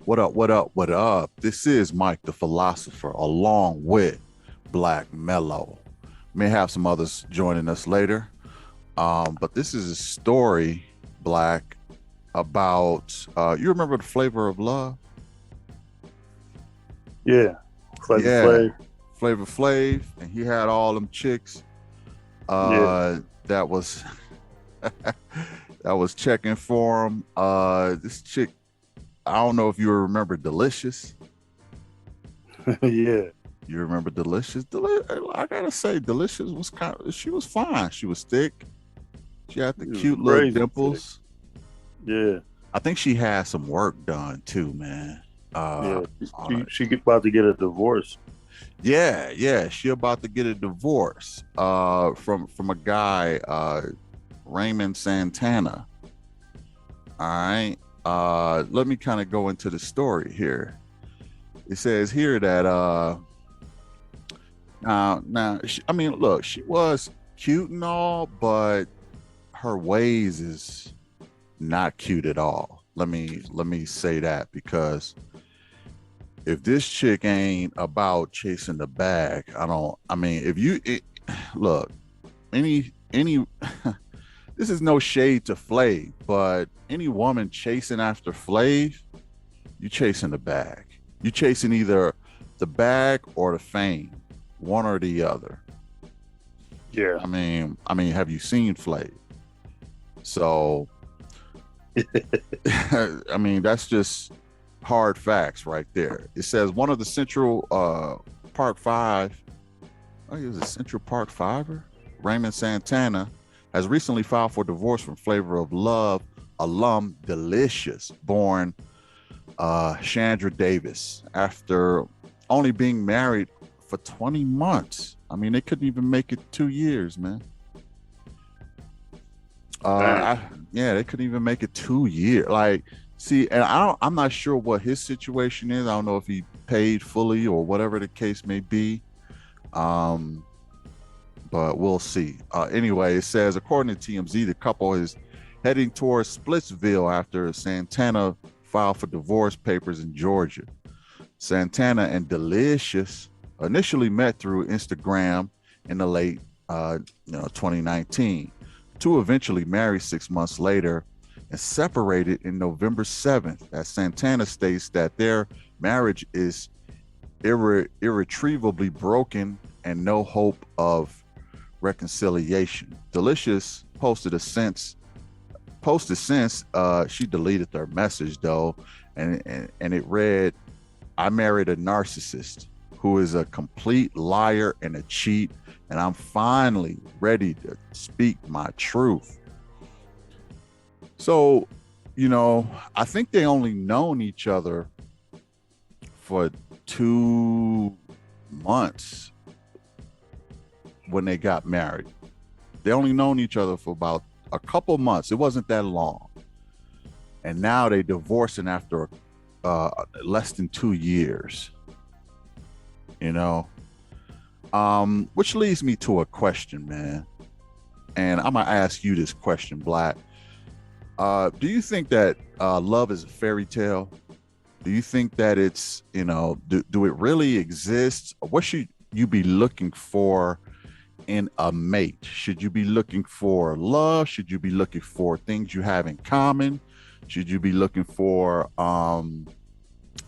What up? What up? What up? This is Mike the Philosopher, along with Black Mellow. May have some others joining us later, but this is a story, Black, about you remember the Flavor of Love? Yeah, Flavor Yeah, Flav. Flavor Flav, and he had all them chicks. Yeah, That was that was checking for him. This chick, I don't know if you remember Delicious. yeah. You remember Delicious? I gotta say, Delicious was she was fine. She was thick. She had the He was cute little crazy thick. dimples. Yeah, I think she had some work done too, man. Uh, yeah. uh She about to get a divorce. yeah. She about to get a divorce from a guy, Raymond Santana. All right. Let me kind of go into the story here. It says here that I mean, look, she was cute and all, but her ways is not cute at all. Let me say that, because if this chick ain't about chasing the bag, I mean, if you look, any this is no shade to Flav, but any woman chasing after Flav, you chasing the bag. You chasing either the bag or the fame, one or the other. Yeah. I mean, have you seen Flav? So, I mean, that's just hard facts right there. It says one of the Central Park Five. Oh, he was a Central Park Fiver. Raymond Santana has recently filed for divorce from Flavor of Love alum Deelishis, born Chandra Davis, after only being married for 20 months. I mean, they couldn't even make it 2 years, man. Dang. Yeah, they couldn't even make it 2 years. Like, see, and I'm not sure what his situation is. I don't know if he paid fully or whatever the case may be. Um, but we'll see. Anyway, it says, according to TMZ, the couple is heading towards Splitsville after Santana filed for divorce papers in Georgia. Santana and Deelishis initially met through Instagram in the late 2019. Two eventually married 6 months later and separated in November 7th, as Santana states that their marriage is irretrievably broken and no hope of reconciliation. Deelishis posted since she deleted their message though, and it read, "I married a narcissist who is a complete liar and a cheat, and I'm finally ready to speak my truth." So, I think they only known each other for 2 months when they got married. They only known each other for about a couple months. It wasn't that long. And now they divorcing after less than 2 years, you know? Which leads me to a question, man. And I'm gonna ask you this question, Black. Do you think that love is a fairy tale? Do you think that it's, do it really exist? What should you be looking for in a mate? Should you be looking for love? Should you be looking for things you have in common? Should you be looking for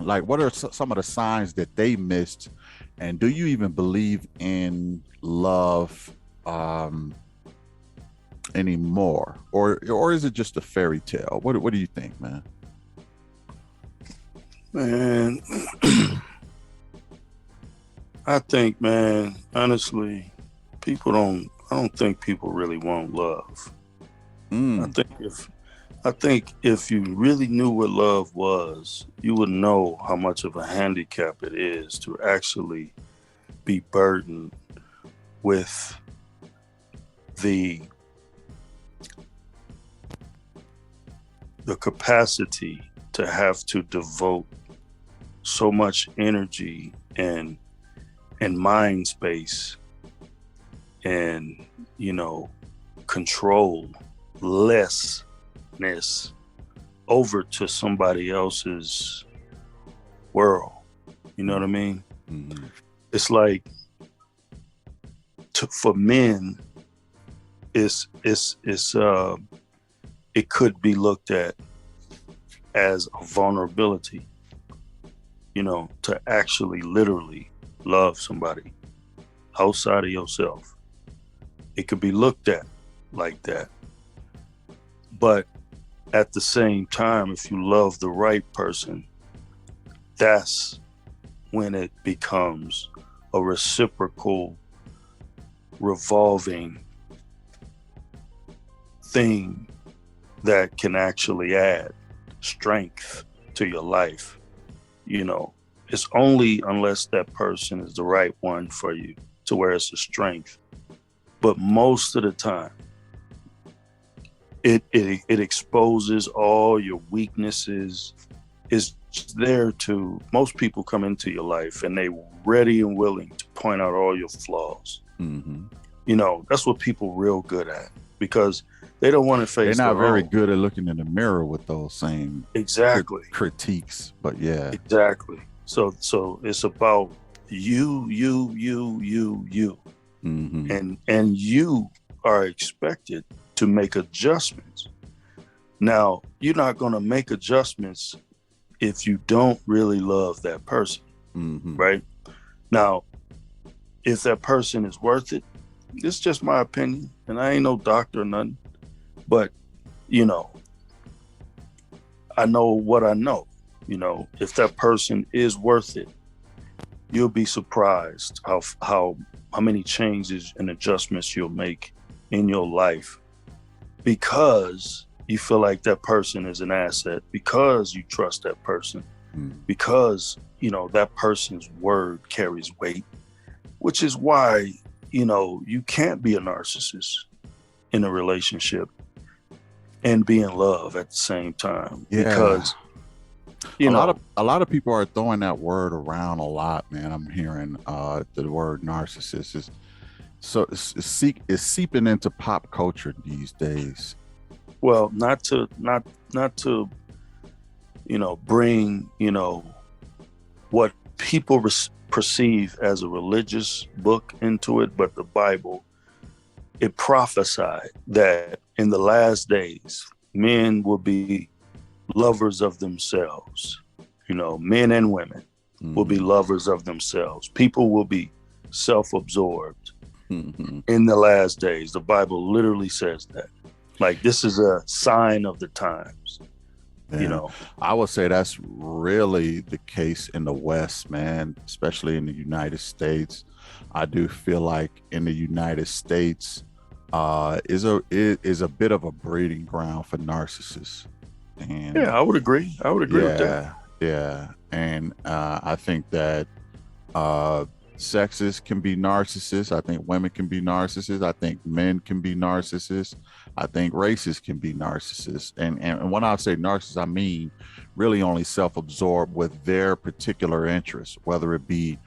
like, what are some of the signs that they missed? And do you even believe in love anymore, or is it just a fairy tale? What do you think, man? Man, I think, man, honestly, I don't think people really want love. I Mm, think if you really knew what love was, you would know how much of a handicap it is to actually be burdened with the the capacity to have to devote so much energy and mind space and control lessness over to somebody else's world. You know what I mean? Mm-hmm. It's like for men, it could be looked at as a vulnerability, you know, to actually literally love somebody outside of yourself. It could be looked at like that. But at the same time, if you love the right person, that's when it becomes a reciprocal, revolving thing that can actually add strength to your life. You know, it's only unless that person is the right one for you to where it's a strength. But most of the time, it exposes all your weaknesses. It's there to, most people come into your life and they ready and willing to point out all your flaws. Mm-hmm. You know, that's what people real good at, because they don't want to face They're not very own. good at looking in the mirror with those same Exactly critiques, but yeah. Exactly. So it's about you. Mm-hmm. And you are expected to make adjustments. Now, you're not going to make adjustments if you don't really love that person, Mm-hmm. right? Now, if that person is worth it, it's just my opinion, and I ain't no doctor or nothing, but, you know, I know what I know. You know, if that person is worth it, you'll be surprised how many changes and adjustments you'll make in your life, because you feel like that person is an asset, because you trust that person, because, you know, that person's word carries weight, which is why, you know, you can't be a narcissist in a relationship and be in love at the same time. Yeah. Because, you a know, lot of people are throwing that word around a lot, man. I'm hearing the word narcissist is it's seeping into pop culture these days. well, not to you know, bring, you know, what people perceive as a religious book into it, but the Bible, it prophesied that in the last days, men will be lovers of themselves. You know, men and women will be lovers of themselves. People will be self-absorbed in the last days. The Bible literally says that. Like, this is a sign of the times. Yeah. You know, I would say that's really the case in the West, man, especially in the United States. I do feel like in the United States is a bit of a breeding ground for narcissists. And yeah, I would agree. I would agree with that. Yeah. And I think that sexes can be narcissists. I think women can be narcissists. I think men can be narcissists. I think races can be narcissists. And when I say narcissists, I mean really only self-absorbed with their particular interests, whether it be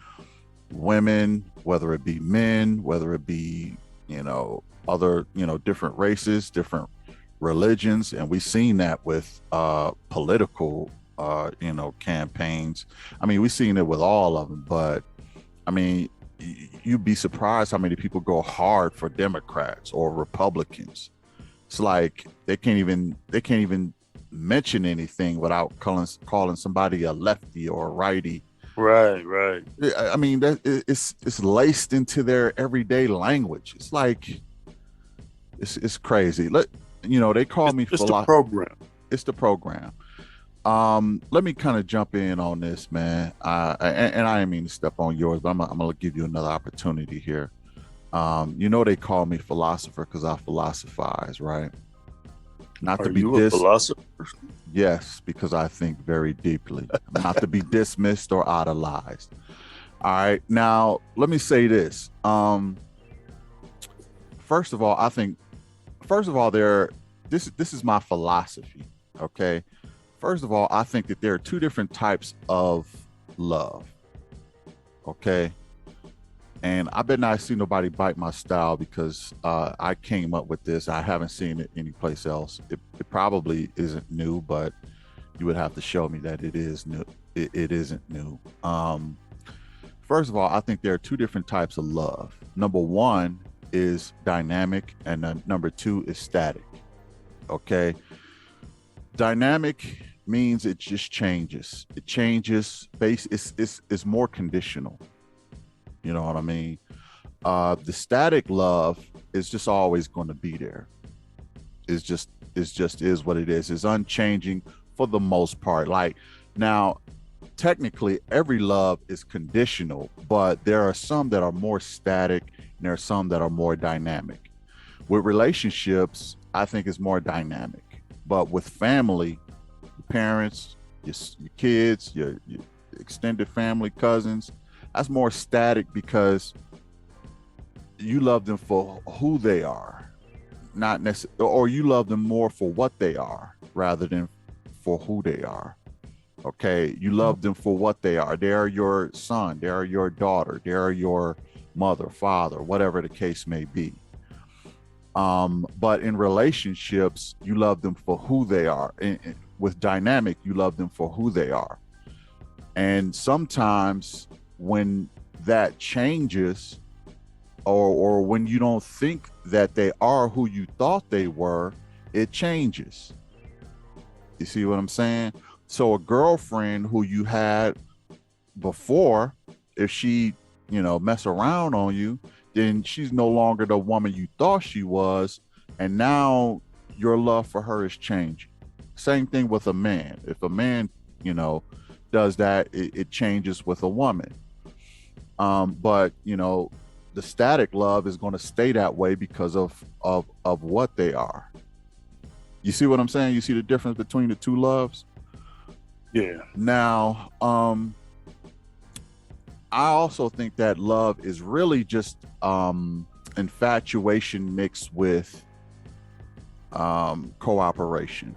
women, whether it be men, whether it be, you know, other, you know, different races, different religions. And we've seen that with political you know, campaigns. I mean, we've seen it with all of them, but I mean, you'd be surprised how many people go hard for Democrats or Republicans. It's like they can't even mention anything without calling somebody a lefty or a righty. Right. I mean, that it's laced into their everyday language. It's like it's crazy. You know, they call me it's the program. It's the program. Let me kind of jump in on this, man. And I didn't mean to step on yours, but I'm gonna give you another opportunity here. You know, they call me philosopher because I philosophize, right? Not Are to be you a philosopher? Yes, because I think very deeply. Not to be dismissed or idolized. All right. Now, let me say this. First of all, this is my philosophy. Okay. First of all, I think that there are two different types of love. Okay. And I bet not see nobody bite my style because I came up with this. I haven't seen it anyplace else. It probably isn't new, but you would have to show me that it is new. It isn't new. First of all, I think there are two different types of love. Number one is dynamic, and number two is static. Okay. Dynamic means it just changes. It changes base. It's more conditional. You know what I mean? The static love is just always going to be there. It's just is what it is. It's unchanging for the most part. Like now, technically every love is conditional, but there are some that are more static and there are some that are more dynamic. With relationships, I think it's more dynamic. But with family, your parents, your kids, your extended family, cousins, that's more static because you love them for who they are, not necessarily, or you love them more for what they are rather than for who they are. Okay, you love them for what they are. They are your son, they are your daughter, they are your mother, father, whatever the case may be. But in relationships, you love them for who they are. With dynamic, you love them for who they are. And sometimes when that changes, or when you don't think that they are who you thought they were, it changes. You see what I'm saying? So a girlfriend who you had before, if she, mess around on you, then she's no longer the woman you thought she was. And now your love for her is changing. Same thing with a man. If a man, does that, it changes with a woman. But the static love is going to stay that way because of what they are. You see what I'm saying? You see the difference between the two loves? Yeah. Now, I also think that love is really just infatuation mixed with cooperation.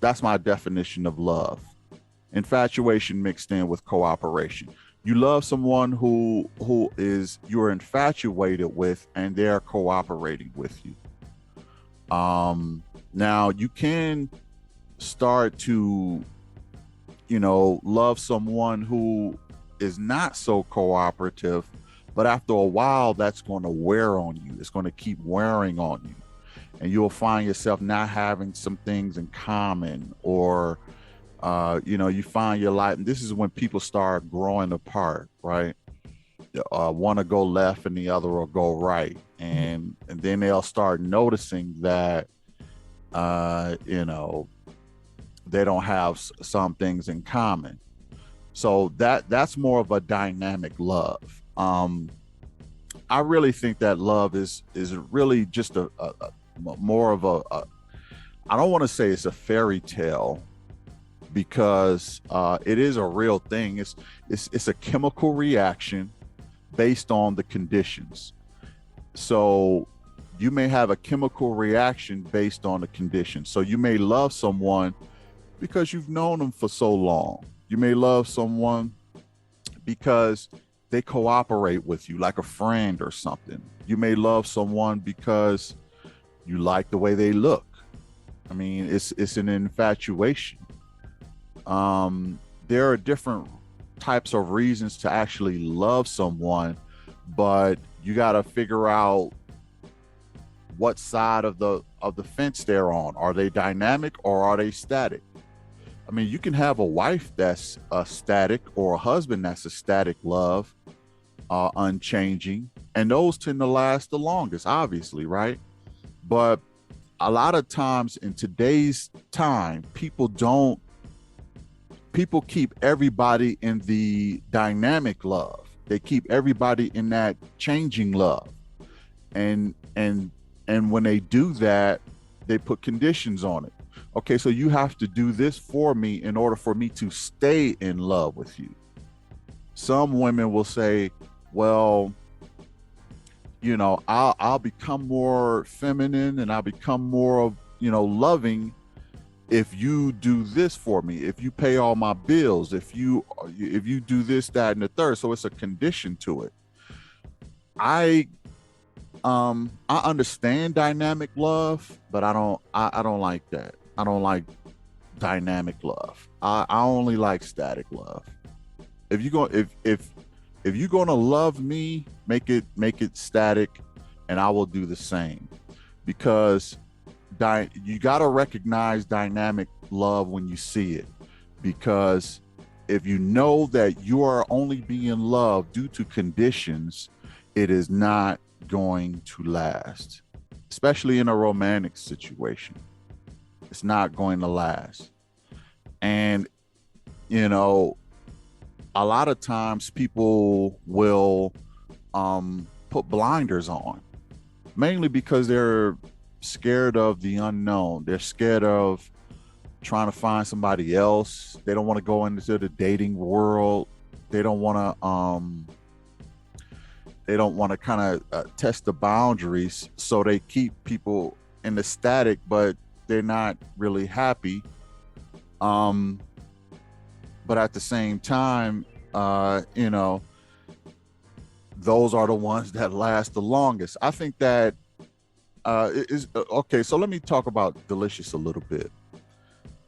That's my definition of love. Infatuation mixed in with cooperation. You love someone who is you're infatuated with, and they're cooperating with you. Now you can start to love someone who is not so cooperative, but after a while that's going to wear on you. It's going to keep wearing on you, and you'll find yourself not having some things in common, or you find your life, and this is when people start growing apart, right? One to go left and the other will go right, and then they'll start noticing that they don't have some things in common. So that's more of a dynamic love. I really think that love is really just a more of a I don't want to say it's a fairy tale, because it is a real thing. It's a chemical reaction based on the conditions. So you may have a chemical reaction based on the conditions. So you may love someone because you've known them for so long. You may love someone because they cooperate with you like a friend or something. You may love someone because you like the way they look. I mean, it's an infatuation. There are different types of reasons to actually love someone, but you got to figure out what side of the fence they're on. Are they dynamic or are they static? I mean, you can have a wife that's a static, or a husband that's a static love, unchanging, and those tend to last the longest, obviously, right? But a lot of times in today's time, people keep everybody in the dynamic love. They keep everybody in that changing love. And when they do that, they put conditions on it. Okay, so you have to do this for me in order for me to stay in love with you. Some women will say, well, I'll become more feminine and I'll become more loving if you do this for me, if you pay all my bills, if you do this, that, and the third. So it's a condition to it. I understand dynamic love, but I don't like that. I don't like dynamic love. I only like static love. If you go if you're gonna love me, make it static, and I will do the same. Because you gotta recognize dynamic love when you see it. Because if you know that you are only being loved due to conditions, it is not going to last. Especially in a romantic situation. It's not going to last. And you know, a lot of times people will put blinders on, mainly because they're scared of the unknown. They're scared of trying to find somebody else. They don't want to go into the dating world. They don't want to kind of test the boundaries, so they keep people in the static, but they're not really happy. But at the same time, those are the ones that last the longest. I think that okay. So let me talk about Deelishis a little bit.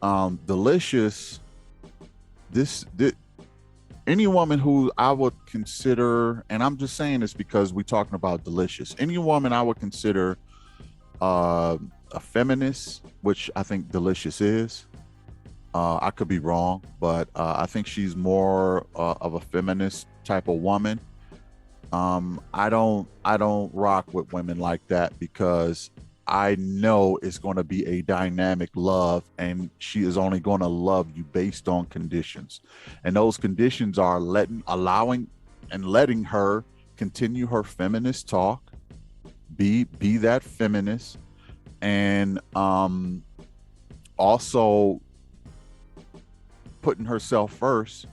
Deelishis, this any woman who I would consider, and I'm just saying this because we're talking about Deelishis, any woman I would consider a feminist, which I think Deelishis is. I could be wrong, but I think she's more of a feminist type of woman. I don't rock with women like that, because I know it's going to be a dynamic love, and she is only going to love you based on conditions, and those conditions are allowing and letting her continue her feminist talk, be that feminist, and also putting herself first,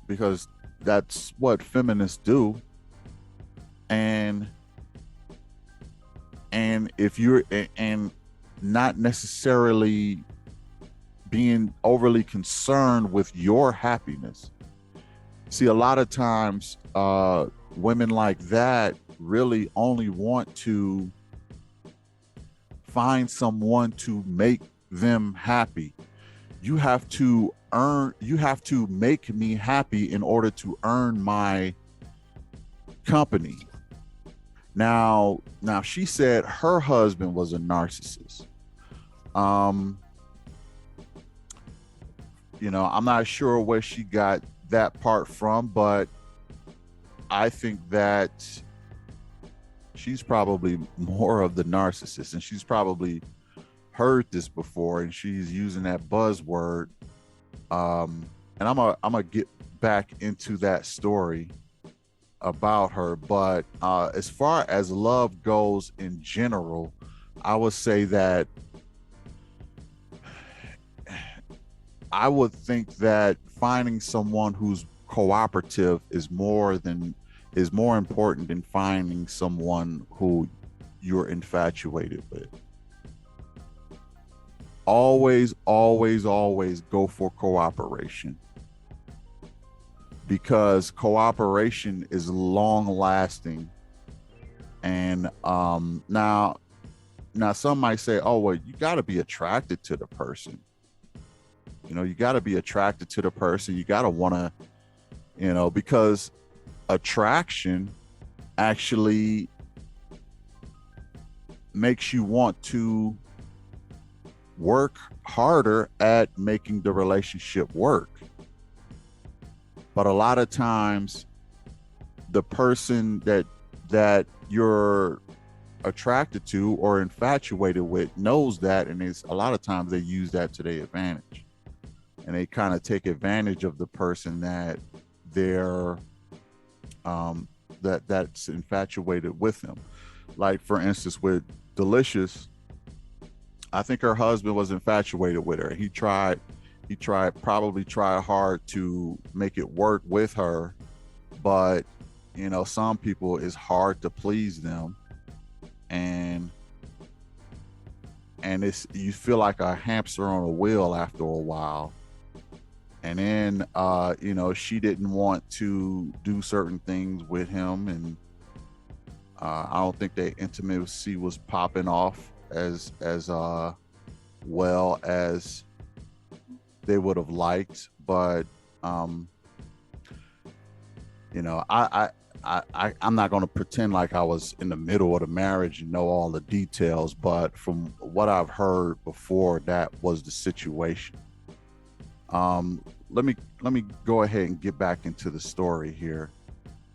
because that's what feminists do. And if you're and not necessarily being overly concerned with your happiness. See, a lot of times women like that really only want to find someone to make them happy. You have to make me happy in order to earn my company. Now she said her husband was a narcissist. I'm not sure where she got that part from, but I think that she's probably more of the narcissist, and she's probably heard this before, and she's using that buzzword. And I'm gonna get back into that story about her. But as far as love goes in general, I would say that I would think that finding someone who's cooperative is more important than finding someone who you're infatuated with. Always go for cooperation, because cooperation is long lasting. And now some might say, oh well, you got to be attracted to the person. You got to be attracted to the person. You got to want to, because attraction actually makes you want to work harder at making the relationship work. But a lot of times the person that you're attracted to or infatuated with knows that, and it's a lot of times they use that to their advantage, and they kind of take advantage of the person that they're that's infatuated with them. Like, for instance, with Deelishis, I think her husband was infatuated with her. He probably tried hard to make it work with her, but some people, it's hard to please them, and it's, you feel like a hamster on a wheel after a while. And then she didn't want to do certain things with him, and I don't think their intimacy was popping off as well as they would have liked, but you know, I'm not going to pretend like I was in the middle of the marriage and know all the details, but from what I've heard before, that was the situation. Let me go ahead and get back into the story here.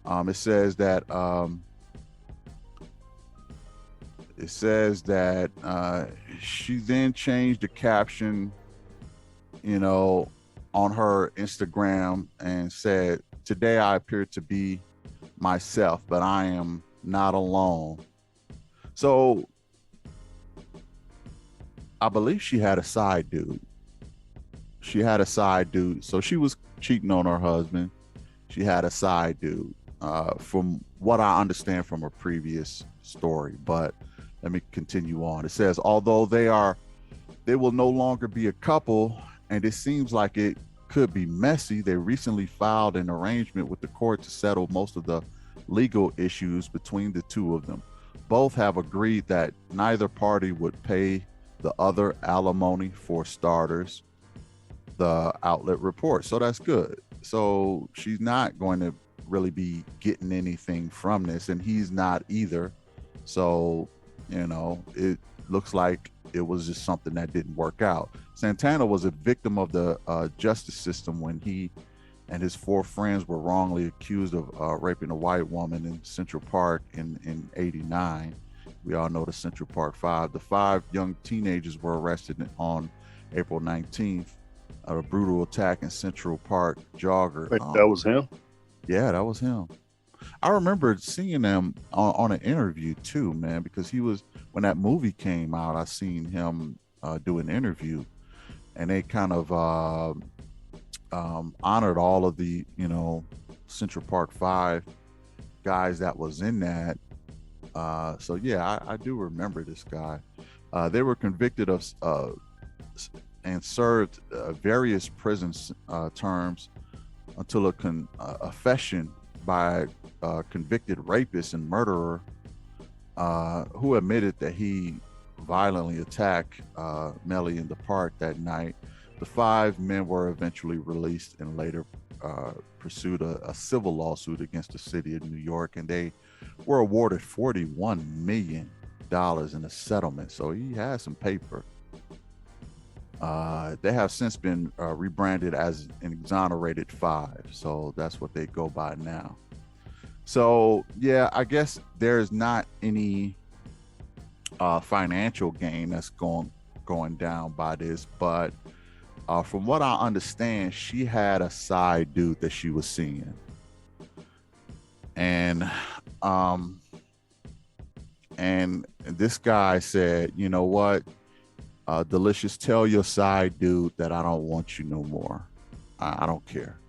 It says that she then changed the caption, you know, on her Instagram and said, "Today I appear to be myself, but I am not alone." So I believe she had a side dude. So she was cheating on her husband. She had a side dude, from what I understand from a previous story. But let me continue on. It says, although they will no longer be a couple, and it seems like it could be messy, they recently filed an arrangement with the court to settle most of the legal issues between the two of them. Both have agreed that neither party would pay the other alimony for starters, the outlet reports. So that's good. So she's not going to really be getting anything from this, and he's not either. So, you know, it looks like it was just something that didn't work out. Santana was a victim of the justice system when he and his 4 friends were wrongly accused of raping a white woman in Central Park in '89. We all know the Central Park 5. The 5 young teenagers were arrested on April 19th. A brutal attack in Central Park jogger. Wait, that was him? Yeah, that was him. I remember seeing him on an interview too, man, because he was, when that movie came out, I seen him do an interview, and they kind of honored all of the, you know, Central Park 5 guys that was in that. So yeah, I do remember this guy. They were convicted of and served various prison terms until a confession by a convicted rapist and murderer who admitted that he violently attacked Melly in the park that night. The 5 men were eventually released and later pursued a civil lawsuit against the city of New York, and they were awarded $41 million in a settlement. So he has some paper. They have since been rebranded as an exonerated 5. So that's what they go by now. So yeah, I guess there's not any financial gain that's going down by this, but from what I understand, she had a side dude that she was seeing, and this guy said, you know what, Deelishis, tell your side dude that I don't want you no more. I don't care.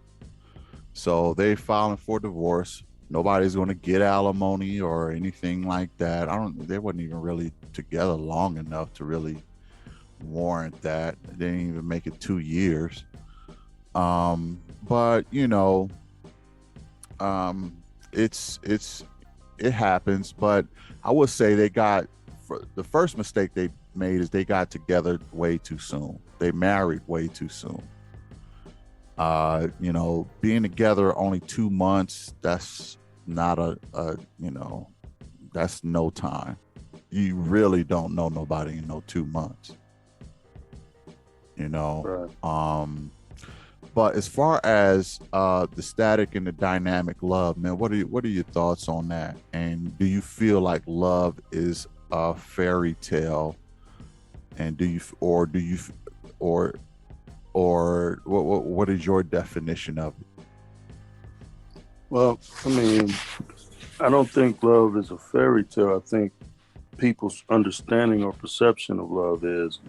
So they filing for divorce. Nobody's going to get alimony or anything like that. They wasn't even really together long enough to really warrant that. They didn't even make it 2 years. But you know, it happens. But I would say the first mistake they made is they got together way too soon. They married way too soon. You know, being together only 2 months, that's not you know, that's no time. You really don't know nobody in no 2 months. You know, right. But as far as the static and the dynamic love, man, what are your thoughts on that? And do you feel like love is a fairy tale? And what is your definition of it? Well, I mean, I don't think love is a fairy tale. I think people's understanding or perception of love is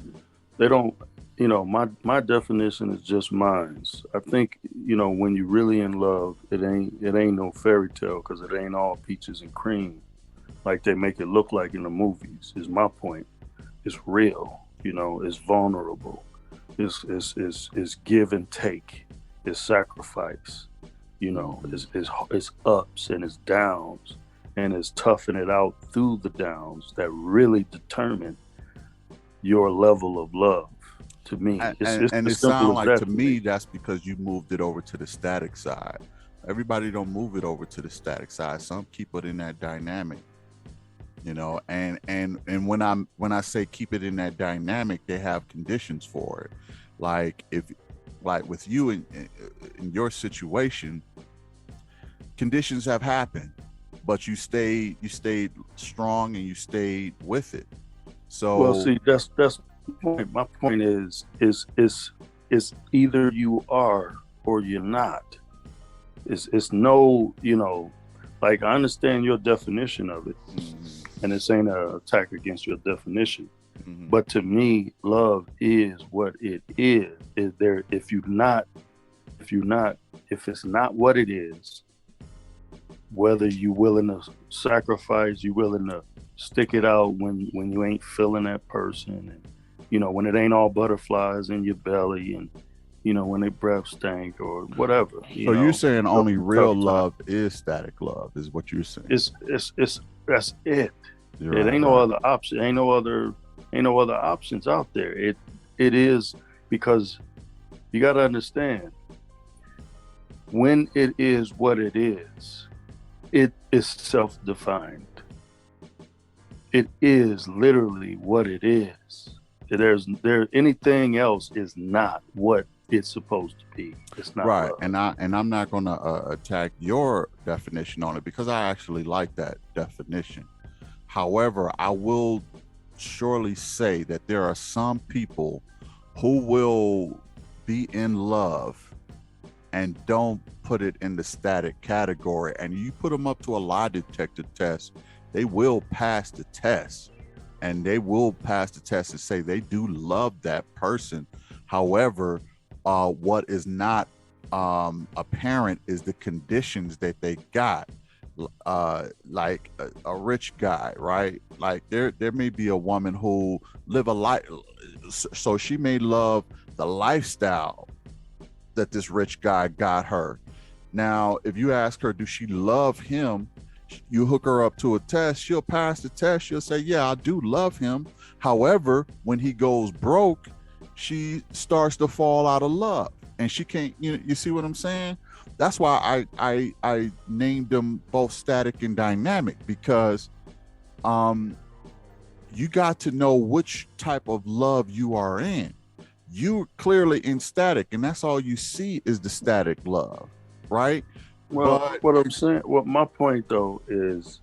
they don't, you know, my definition is just mine. I think, you know, when you're really in love, it ain't no fairy tale, because it ain't all peaches and cream like they make it look like in the movies, is my point. It's real, you know, it's vulnerable, it's give and take, it's sacrifice, you know, it's ups and it's downs, and it's toughing it out through the downs that really determine your level of love. To me, And it as simple sounds as like that to me that's because you moved it over to the static side. Everybody don't move it over to the static side. Some keep it in that dynamic, you know. And when I say keep it in that dynamic, they have conditions for it. Like if, like with you in your situation, conditions have happened, but you stayed strong and you stayed with it. Well, So see, that's my point. My point is either you are or you're not. It's no, like I understand your definition of it, and this ain't an attack against your definition. But to me, love is what it is. Is there if it's not what it is, whether you willing to sacrifice, you willing to stick it out when you ain't feeling that person, and when it ain't all butterflies in your belly, and when they breath stank or whatever. So you're saying only real tough time. love is static love, is what you're saying? It's that's it. You're It right, ain't no right. other option. Ain't no other options out there. It is, because you got to understand, when it is what it is self-defined. It is literally what it is. Anything else is not what it's supposed to be. It's not Right. love. And I'm not going to attack your definition on it, because I actually like that definition. However, I will surely say that there are some people who will be in love and don't put it in the static category, and you put them up to a lie detector test, they will pass the test, and they will pass the test and say they do love that person. However, what is not apparent is the conditions that they got. Like a rich guy, right? Like there may be a woman who live a life, so she may love the lifestyle that this rich guy got her. Now, if you ask her, does she love him? You hook her up to a test, she'll pass the test. She'll say, yeah, I do love him. However, when he goes broke, she starts to fall out of love, and she can't, you see what I'm saying? That's why I named them both static and dynamic, because you got to know which type of love you are in. You're clearly in static, and that's all you see is the static love, right? Well, But what I'm saying, my point though is,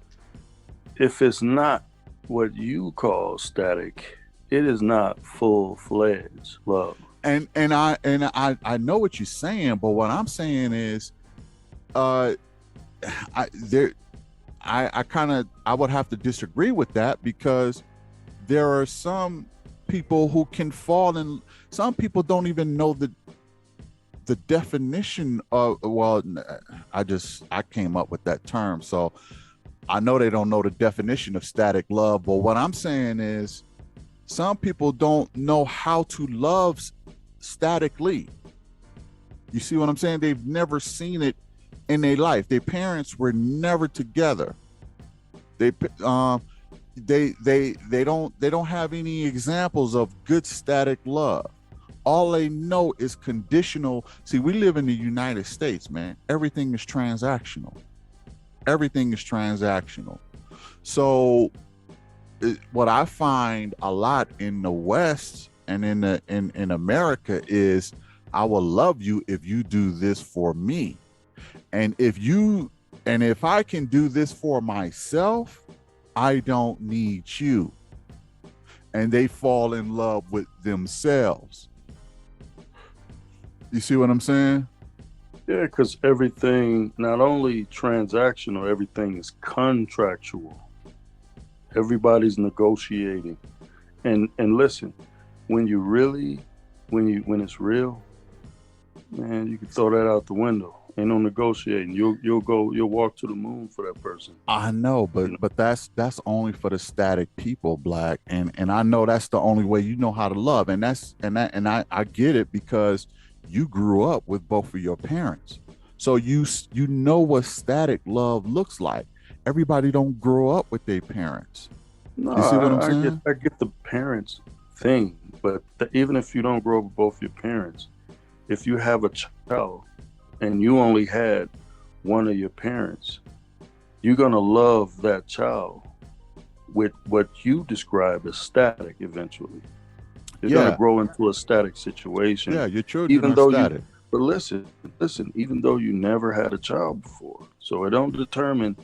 if it's not what you call static, it is not full-fledged love. and I know what you're saying, but what I'm saying is, I would have to disagree with that, because there are some people who can fall in. Some people don't even know the definition of. Well, I came up with that term, so I know they don't know the definition of static love. But what I'm saying is, some people don't know how to love statically. You see what I'm saying? They've never seen it in their life. Their parents were never together. They don't have any examples of good static love. All they know is conditional. See, we live in the United States, man. Everything is transactional. Everything is transactional. So what I find a lot in the West and in America is, I will love you if you do this for me. And if I can do this for myself, I don't need you. And they fall in love with themselves. You see what I'm saying? Yeah, because everything, not only transactional, everything is contractual. Everybody's negotiating. And listen, when it's real, man, you can throw that out the window. Ain't no negotiating. You'll walk to the moon for that person. I know, but that's only for the static people, Black. And I know that's the only way you know how to love. And I get it, because you grew up with both of your parents. So you know what static love looks like. Everybody don't grow up with their parents. No, You see what I'm saying? I get the parents thing, But even if you don't grow up with both your parents, if you have a child and you only had one of your parents, you're going to love that child with what you describe as static eventually. You're going to grow into a static situation. Yeah, your children even are though static. but listen, even though you never had a child before. So it don't determine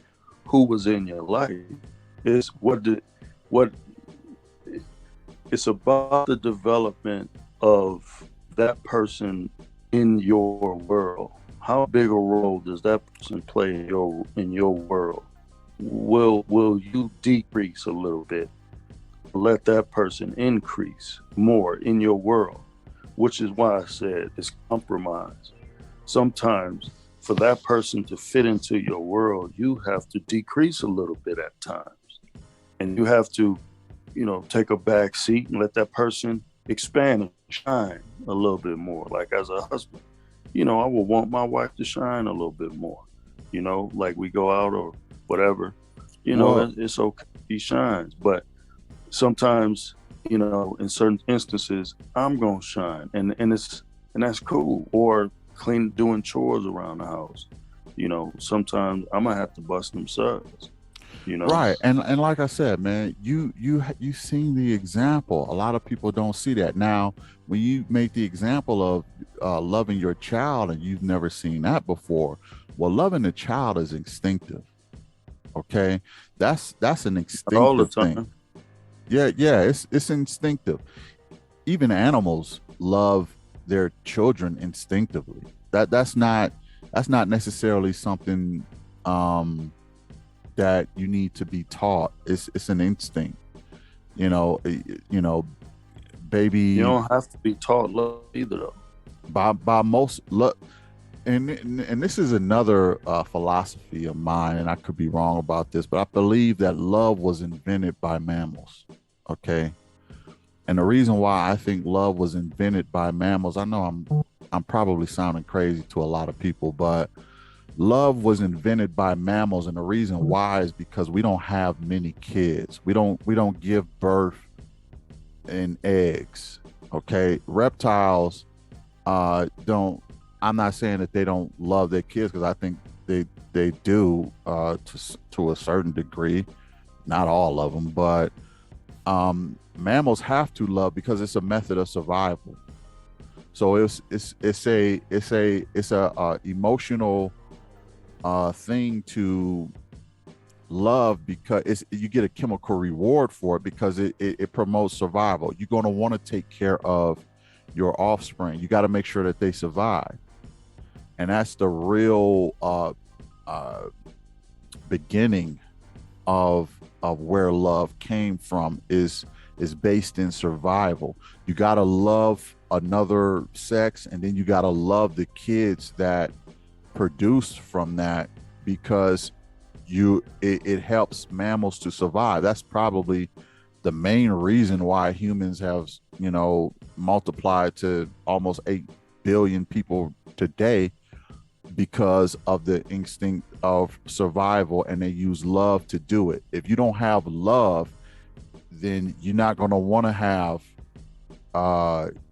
who was in your life. It's what it's about the development of that person in your world. How big a role does that person play in your world? Will you decrease a little bit? Let that person increase more in your world, which is why I said it's compromise. Sometimes for that person to fit into your world, you have to decrease a little bit at times. And you have to, take a back seat and let that person expand and shine a little bit more. Like as a husband, I would want my wife to shine a little bit more, like we go out or whatever, it's okay. She shines. But sometimes, in certain instances, I'm going to shine and that's cool. Or doing chores around the house. Sometimes I'm going to have to bust them suds. Right. And like I said, man, you seen the example. A lot of people don't see that. Now, when you make the example of loving your child and you've never seen that before, well, loving a child is instinctive. Okay. That's an instinctive all the time. thing. Yeah, it's instinctive. Even animals love their children instinctively. That's not necessarily something that you need to be taught. It's an instinct. Baby. You don't have to be taught love either, though. By most love, and this is another philosophy of mine, and I could be wrong about this, but I believe that love was invented by mammals. Okay, and the reason why I think love was invented by mammals, I know I'm probably sounding crazy to a lot of people, but love was invented by mammals, and the reason why is because we don't have many kids. We don't give birth in eggs. Okay, reptiles don't. I'm not saying that they don't love their kids, because I think they do to a certain degree. Not all of them, but mammals have to love because it's a method of survival. So it's a emotional thing to love, because you get a chemical reward for it, because it promotes survival. You're going to want to take care of your offspring. You got to make sure that they survive, and that's the real beginning of where love came from, is based in survival. You got to love another sex, and then you got to love the kids that produce from that, because it helps mammals to survive. That's probably the main reason why humans have multiplied to almost 8 billion people today, because of the instinct of survival, and they use love to do it. If you don't have love, then you're not going to want to have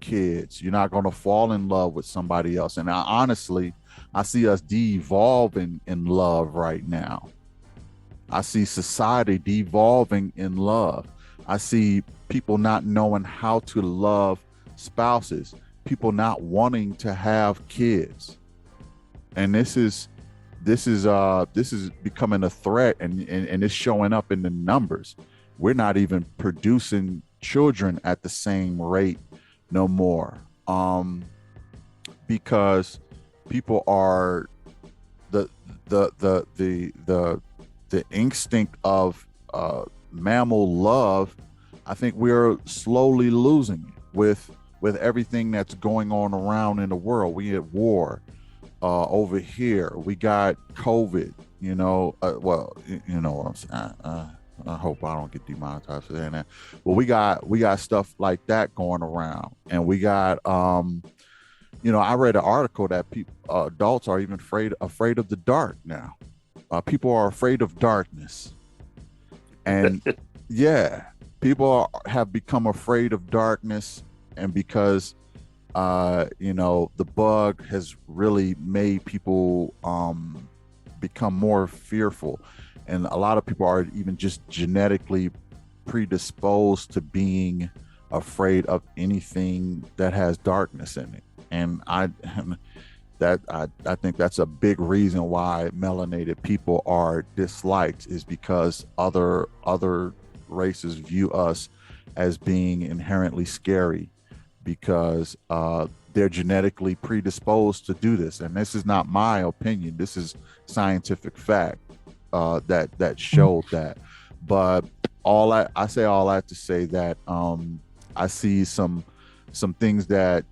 kids. You're not going to fall in love with somebody else. And honestly, I see us de-evolving in love right now. I see society devolving in love. I see people not knowing how to love spouses, people not wanting to have kids. And this is becoming a threat, and it's showing up in the numbers. We're not even producing children at the same rate no more, because people are the instinct of mammal love. I think we're slowly losing with everything that's going on around in the world. We at war over here. We got COVID. Well, you know what I'm saying. I hope I don't get demonetized for saying that. But we got stuff like that going around, and we got I read an article that adults are even afraid of the dark now. People are afraid of darkness, and yeah, people have become afraid of darkness. and because the bug has really made people become more fearful, and a lot of people are even just genetically predisposed to being afraid of anything that has darkness in it. And I think that's a big reason why melanated people are disliked, is because other races view us as being inherently scary, because they're genetically predisposed to do this. And this is not my opinion. This is scientific fact that showed that. But I say all that to say that I see some things that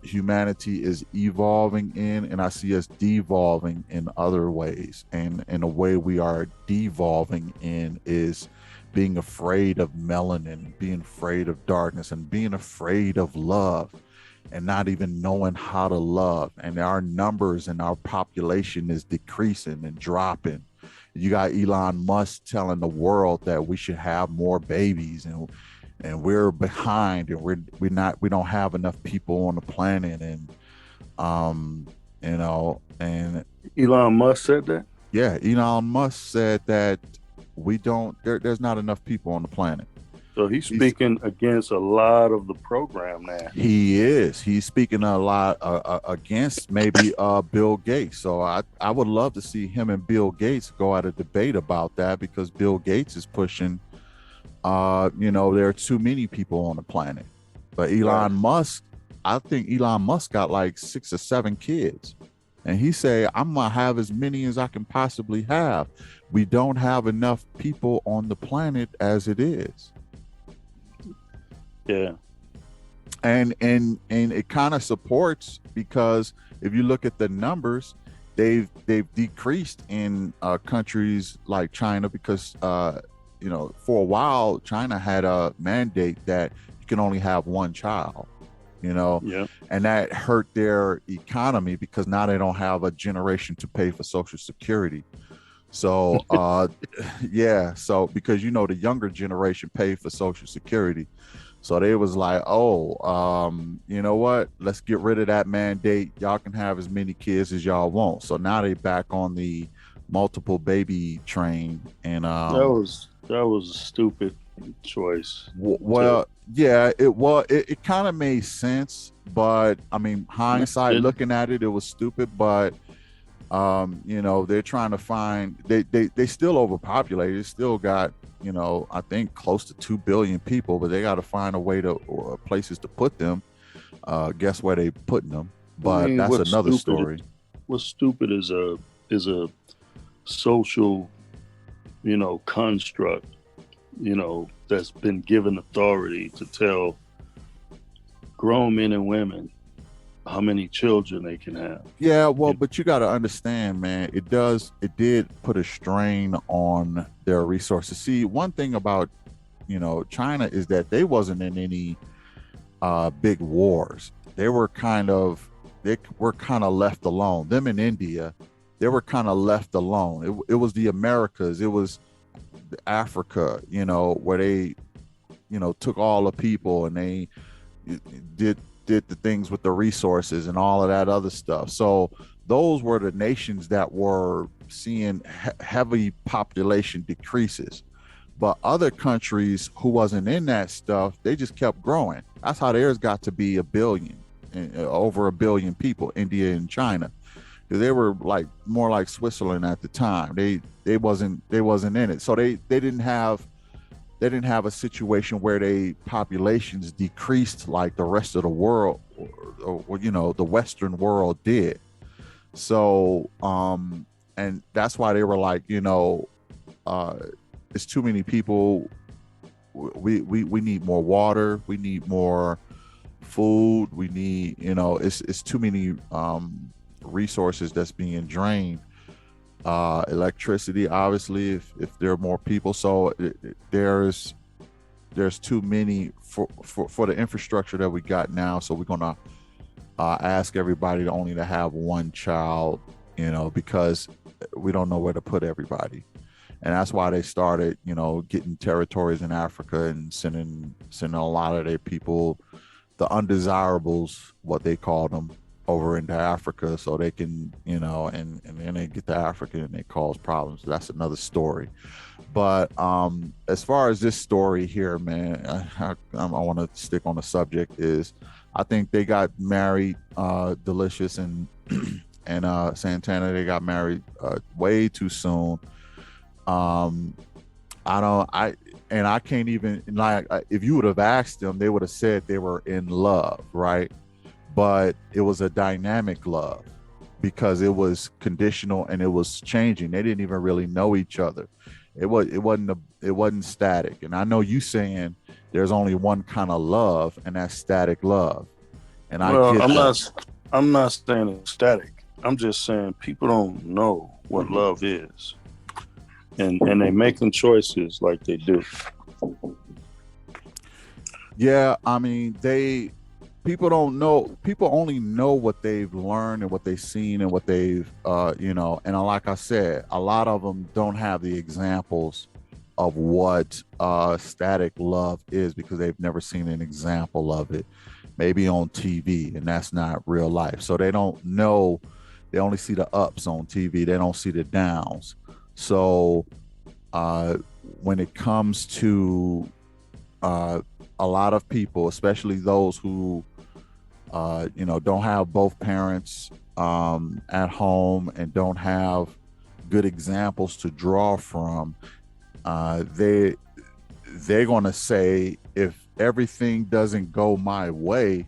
humanity is evolving in, and I see us devolving in other ways. And in a way we are devolving in is being afraid of melanin, being afraid of darkness, and being afraid of love, and not even knowing how to love. And our numbers and our population is decreasing and dropping. You got Elon Musk telling the world that we should have more babies, and we're behind, and we don't have enough people on the planet. And and Elon Musk said that? Yeah, Elon Musk said that there's not enough people on the planet. So he's speaking against a lot of the program now. He's speaking a lot against maybe Bill Gates. So I would love to see him and Bill Gates go at a debate about that, because Bill Gates is pushing there are too many people on the planet. But Elon Musk, I think Elon Musk got like 6 or 7 kids. And he say, I'm going to have as many as I can possibly have. We don't have enough people on the planet as it is. Yeah. And it kind of supports, because if you look at the numbers, they've decreased in countries like China, because for a while China had a mandate that you can only have one child. And that hurt their economy, because now they don't have a generation to pay for Social Security. So so because the younger generation pay for Social Security. So they was like, you know what? Let's get rid of that mandate. Y'all can have as many kids as y'all want. So now they back on the multiple baby train. And that was a stupid choice. Well, yeah, it was. It kind of made sense, but I mean, hindsight looking at it, it was stupid. But they're trying to find. They still overpopulated. They still got I think close to 2 billion people, but they got to find a way or places to put them. Guess where they putting them? But that's another story. What's stupid is a social, construct, that's been given authority to tell grown men and women how many children they can have. Yeah, well, but you got to understand, man, it did put a strain on their resources. See, one thing about, China is that they wasn't in any big wars. They were kind of left alone. Them in India, they were kind of left alone. It was the Americas. It was Africa, where they, took all the people, and they did the things with the resources and all of that other stuff. So those were the nations that were seeing heavy population decreases. But other countries who wasn't in that stuff, they just kept growing. That's how theirs got to be 1 billion, over 1 billion people, India and China. They were like more like Switzerland at the time. They wasn't in it. So they didn't have a situation where they populations decreased like the rest of the world, or the Western world did. So and that's why they were like, it's too many people. We need more water. We need more food. We need, it's too many resources that's being drained. Electricity, obviously, if there are more people. So there's too many for the infrastructure that we got now. So we're gonna ask everybody to have one child, because we don't know where to put everybody. And that's why they started, getting territories in Africa and sending a lot of their people the undesirables, what they call them, over into Africa, so they can, and then they get to Africa and they cause problems. That's another story. But as far as this story here, man, I want to stick on the subject. Is I think they got married, Delicious and and Santana. They got married way too soon. Um, I can't even, like, if you would have asked them, they would have said they were in love, right? But it was a dynamic love because it was conditional and it was changing. They didn't even really know each other. It wasn't static. And I know you saying there's only one kind of love, and that's static love. And I get that. I'm not saying it's static. I'm just saying people don't know what love is. And they making choices like they do. Yeah, I mean, people don't know. People only know what they've learned and what they've seen and what they've and like I said, a lot of them don't have the examples of what static love is because they've never seen an example of it, maybe on TV, and that's not real life. So they don't know. They only see the ups on TV. They don't see the downs. So when it comes to a lot of people, especially those who don't have both parents at home and don't have good examples to draw from, they're going to say, if everything doesn't go my way,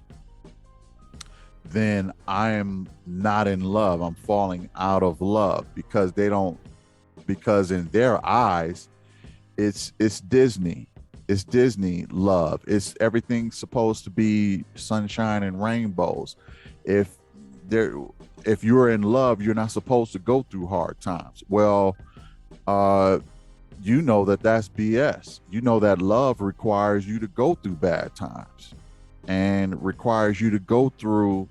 then I am not in love. I'm falling out of love because in their eyes, it's Disney. It's Disney love. It's everything's supposed to be sunshine and rainbows. If you're in love, you're not supposed to go through hard times. Well, that's BS. You know that love requires you to go through bad times and requires you to go through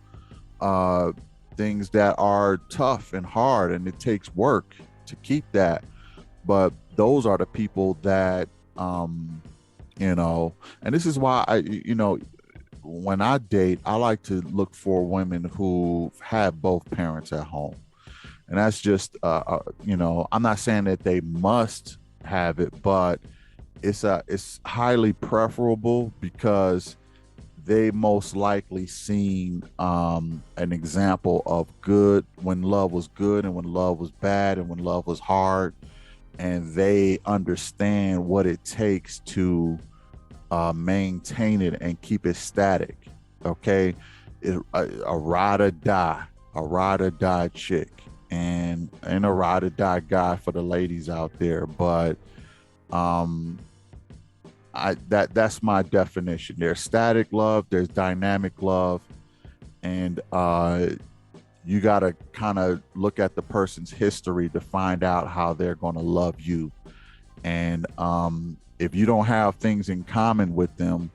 things that are tough and hard, and it takes work to keep that. But those are the people that and this is why when I date, I like to look for women who have both parents at home. And that's just I'm not saying that they must have it, but it's highly preferable because they most likely seen an example of good, when love was good and when love was bad and when love was hard, and they understand what it takes to maintain it and keep it static. Okay, a ride or die chick, and a ride or die guy for the ladies out there. But that's my definition. There's static love, there's dynamic love, and you got to kind of look at the person's history to find out how they're going to love you. And if you don't have things in common with them,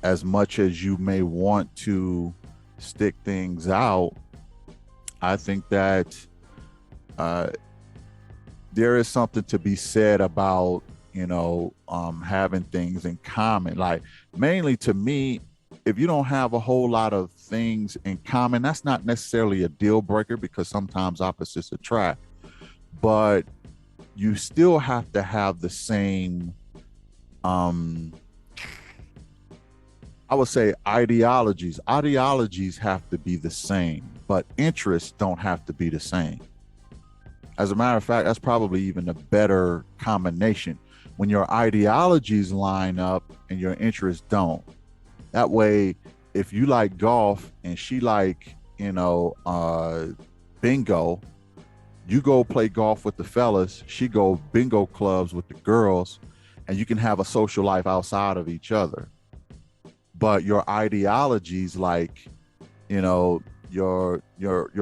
as much as you may want to stick things out, I think that there is something to be said about, having things in common. Like, mainly to me, if you don't have a whole lot of things in common, that's not necessarily a deal breaker, because sometimes opposites attract, but you still have to have the same, I would say, ideologies. Ideologies have to be the same, but interests don't have to be the same. As a matter of fact, that's probably even a better combination, when your ideologies line up and your interests don't. That way, if you like golf and she like, bingo, you go play golf with the fellas, she go bingo clubs with the girls, and you can have a social life outside of each other. But your ideologies, like, your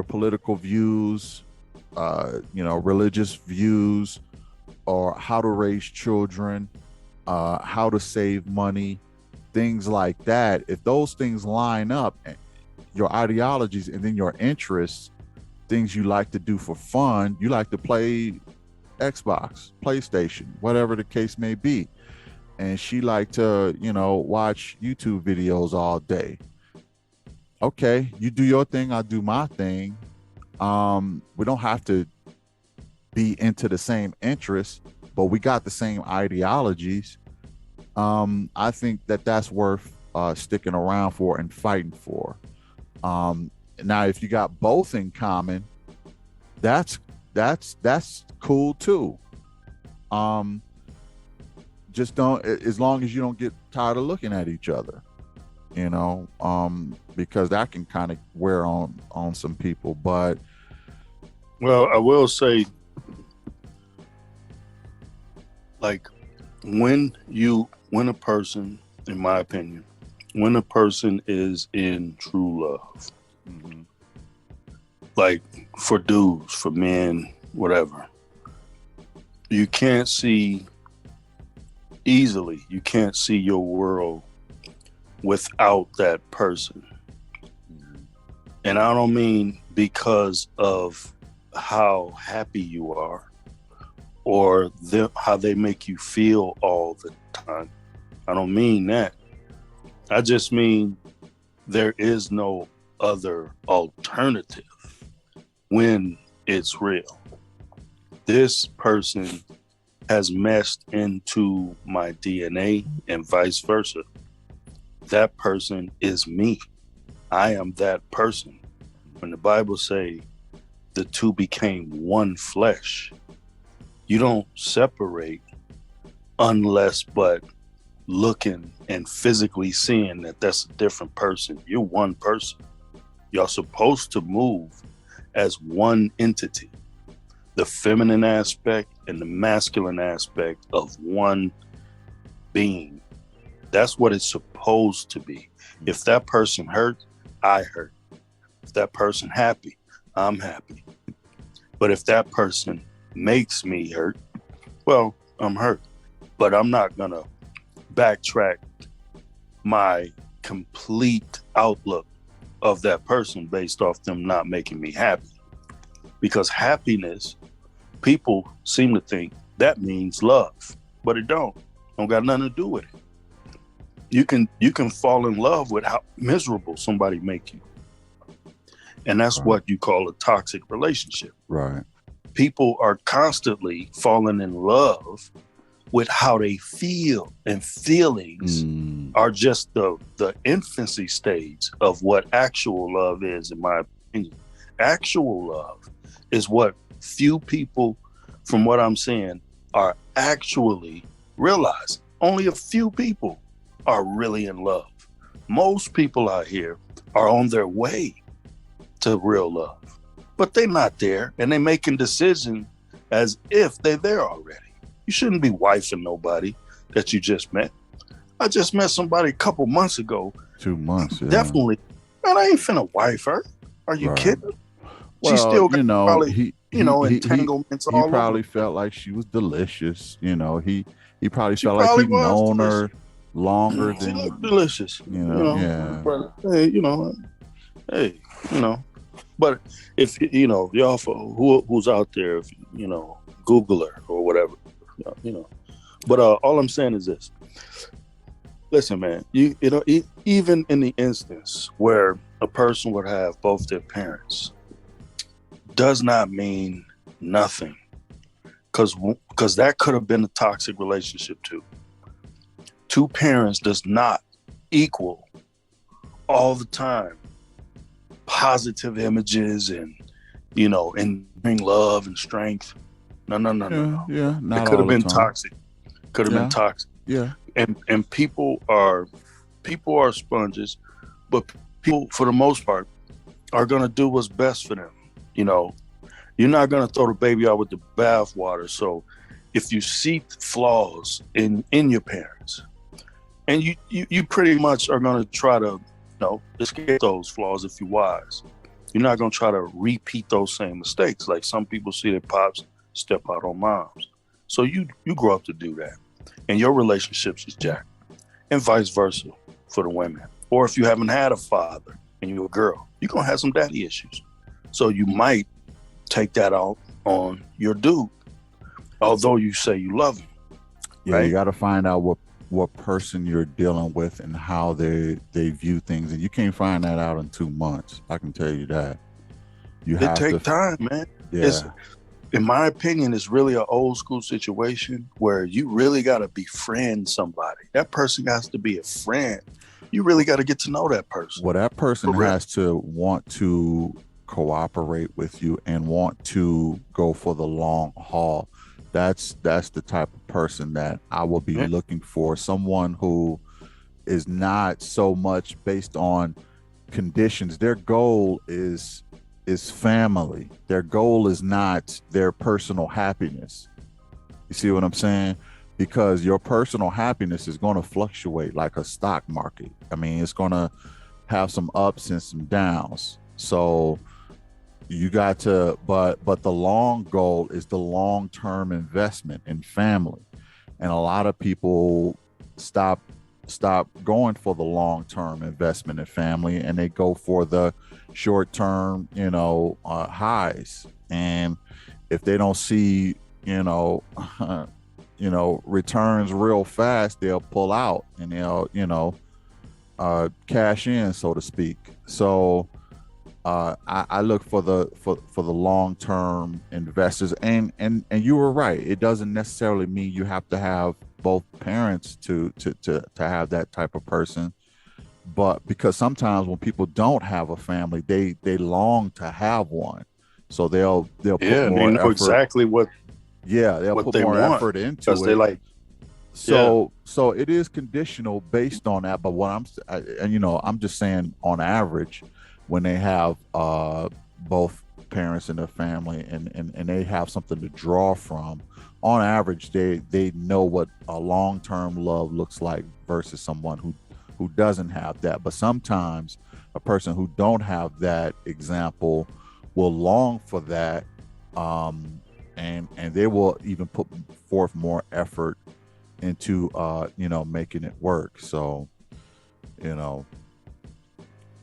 political views, religious views, or how to raise children, how to save money, things like that. If those things line up, your ideologies and then your interests, things you like to do for fun, you like to play Xbox, PlayStation, whatever the case may be, and she like to, watch YouTube videos all day. Okay, you do your thing, I do my thing. We don't have to be into the same interests, but we got the same ideologies. I think that that's worth sticking around for and fighting for. Now, if you got both in common, that's cool too. Just don't, as long as you don't get tired of looking at each other, because that can kind of wear on some people. But well, I will say, like, when a person, in my opinion, when a person is in true love, mm-hmm. like for dudes, for men, whatever, you can't see your world without that person. Mm-hmm. And I don't mean because of how happy you are or how they make you feel all the time. I don't mean that. I just mean there is no other alternative when it's real. This person has meshed into my DNA and vice versa. That person is me. I am that person. When the Bible say the two became one flesh, you don't separate unless but looking and physically seeing that that's a different person. You're one person. You're supposed to move as one entity. The feminine aspect and the masculine aspect of one being. That's what it's supposed to be. If that person hurt, I hurt. If that person happy, I'm happy. But if that person makes me hurt, well, I'm hurt. But I'm not gonna backtrack my complete outlook of that person based off them not making me happy. Because happiness, people seem to think that means love, but it don't got nothing to do with it. You can fall in love with how miserable somebody make you. And that's what you call a toxic relationship. Right. People are constantly falling in love with how they feel, and feelings are just the infancy stage of what actual love is, in my opinion. Actual love is what few people, from what I'm saying, are actually realizing. Only a few people are really in love. Most people out here are on their way to real love, but they're not there, and they're making decisions as if they're there already. You shouldn't be wifing nobody that you just met. I just met somebody a couple months ago. 2 months, yeah. Definitely. Man, I ain't finna wife her. Are you kidding? Well, she still got probably, entanglements all over. He probably felt like she was delicious. He probably She felt like probably he'd was known delicious. her longer She than, looked delicious. yeah. But hey, but if y'all for who's out there, if Google her or whatever, But all I'm saying is this. Listen, man, even in the instance where a person would have both their parents, does not mean nothing, because that could have been a toxic relationship too. Two parents does not equal all the time positive images and bring love and strength. No. Yeah, not it could all have been the time. toxic. Could have been toxic. Yeah. And people are sponges, but people, for the most part, are gonna do what's best for them. You're not gonna throw the baby out with the bathwater. So if you see flaws in your parents, and you pretty much are gonna try to escape those flaws if you're wise. You're not gonna try to repeat those same mistakes. Like some people see their pops step out on moms. So you grow up to do that. And your relationships is jacked. And vice versa for the women. Or if you haven't had a father and you're a girl, you're going to have some daddy issues. So you might take that out on your dude, although you say you love him. Yeah, right? You got to find out what person you're dealing with and how they view things, and you can't find that out in 2 months. I can tell you that. You It have take to, time, man. It's, yeah. in my opinion, it's really an old school situation where you really got to befriend somebody. That person has to be a friend. You really got to get to know that person. Well, that person Correct. has to want to cooperate with you and want to go for the long haul. That's the type of person that I will be Yeah. looking for. Someone who is not so much based on conditions. Their goal is family. Their goal is not their personal happiness. You see what I'm saying? Because your personal happiness is going to fluctuate like a stock market. I mean, it's going to have some ups and some downs. So you got to, but the long goal is the long-term investment in family. And a lot of people stop going for the long-term investment in family, and they go for the short-term, highs. And if they don't see, returns real fast, they'll pull out and they'll, cash in, so to speak. So I look for the long term investors, and you were right. It doesn't necessarily mean you have to have both parents to have that type of person, but because sometimes when people don't have a family, they long to have one, so they'll put Yeah, they more know effort. exactly Yeah, they'll what put they more want effort because into they it. like, yeah, So it is conditional based on that. But I'm just saying on average, when they have both parents in their family, and they have something to draw from, on average they know what a long-term love looks like versus someone who doesn't have that. But sometimes a person who don't have that example will long for that, and they will even put forth more effort into making it work. So you know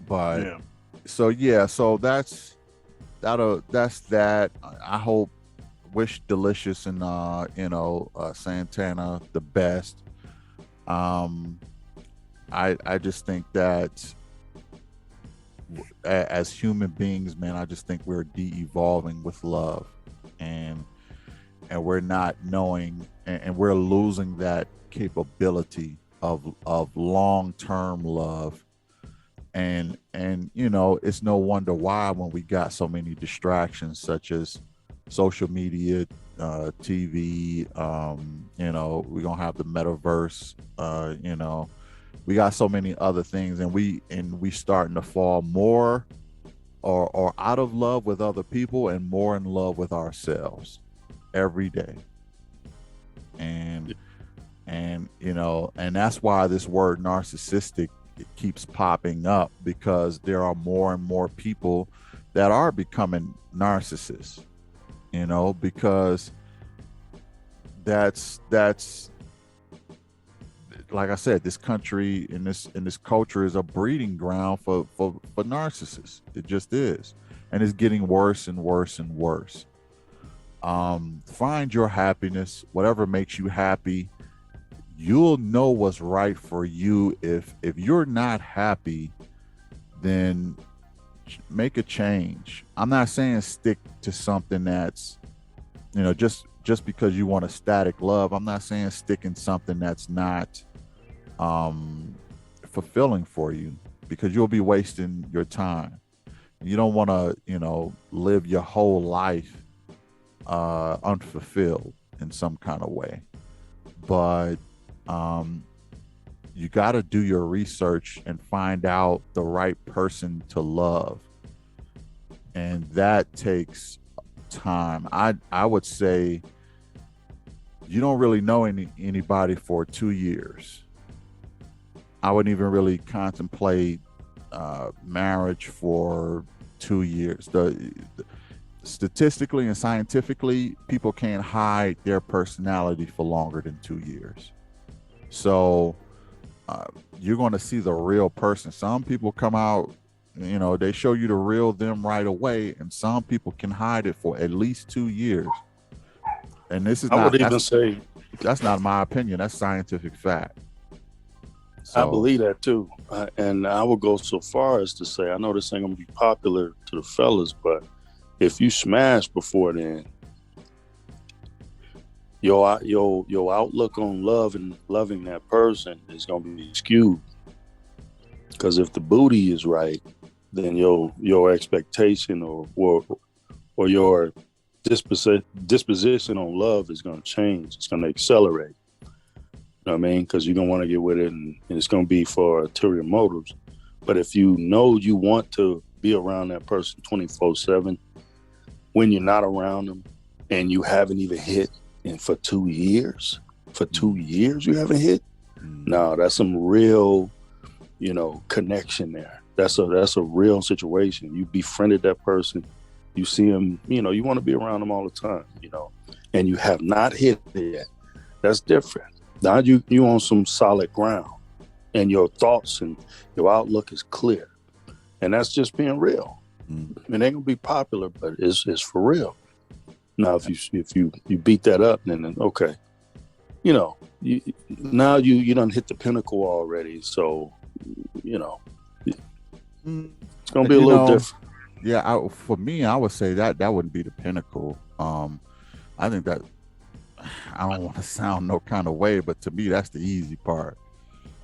but yeah. so yeah, so that's that. I hope, wish Delicious and Santana the best. um I just think that as human beings, man, I just think we're de-evolving with love, and we're not knowing, and we're losing that capability of long-term love. And it's no wonder why, when we got so many distractions such as social media, TV, we're gonna have the metaverse, we got so many other things, and we starting to fall more or out of love with other people and more in love with ourselves every day. And and that's why this word narcissistic, it keeps popping up, because there are more and more people that are becoming narcissists, because that's like I said, this country, in this culture, is a breeding ground for narcissists. It just is, and it's getting worse and worse and worse. Find your happiness, whatever makes you happy. You'll know what's right for you. If you're not happy, then make a change. I'm not saying stick to something that's, just because you want a static love. I'm not saying stick in something that's not fulfilling for you, because you'll be wasting your time. You don't want to, live your whole life unfulfilled in some kind of way. But um, you got to do your research and find out the right person to love, and that takes time. I would say you don't really know anybody for 2 years. I wouldn't even really contemplate marriage for 2 years. Statistically and scientifically, people can't hide their personality for longer than 2 years. So uh, you're going to see the real person. Some people come out, they show you the real them right away, and some people can hide it for at least 2 years. And this is I not would even say, that's not my opinion. That's scientific fact. I So believe that too. And I would go so far as to say, I know this ain't gonna be popular to the fellas, but if you smash before then, your outlook on love and loving that person is gonna be skewed. Because if the booty is right, then your expectation or your disposition on love is gonna change. It's gonna accelerate. You know what I mean? Because you're gonna want to get with it, and it's gonna be for ulterior motives. But if you know you want to be around that person 24/7, when you're not around them, and you haven't even hit, and for 2 years, you haven't hit. No, that's some real, connection there. That's a real situation. You befriended that person, you see them, you want to be around them all the time, and you have not hit it yet. That's different. Now you on some solid ground, and your thoughts and your outlook is clear, and that's just being real. I mean, it ain't gonna be popular, but it's for real. Now, if you beat that up, then okay, now you done hit the pinnacle already, so it's gonna be a little different. Yeah, for me, I would say that wouldn't be the pinnacle. I think that I don't want to sound no kind of way, but to me, that's the easy part.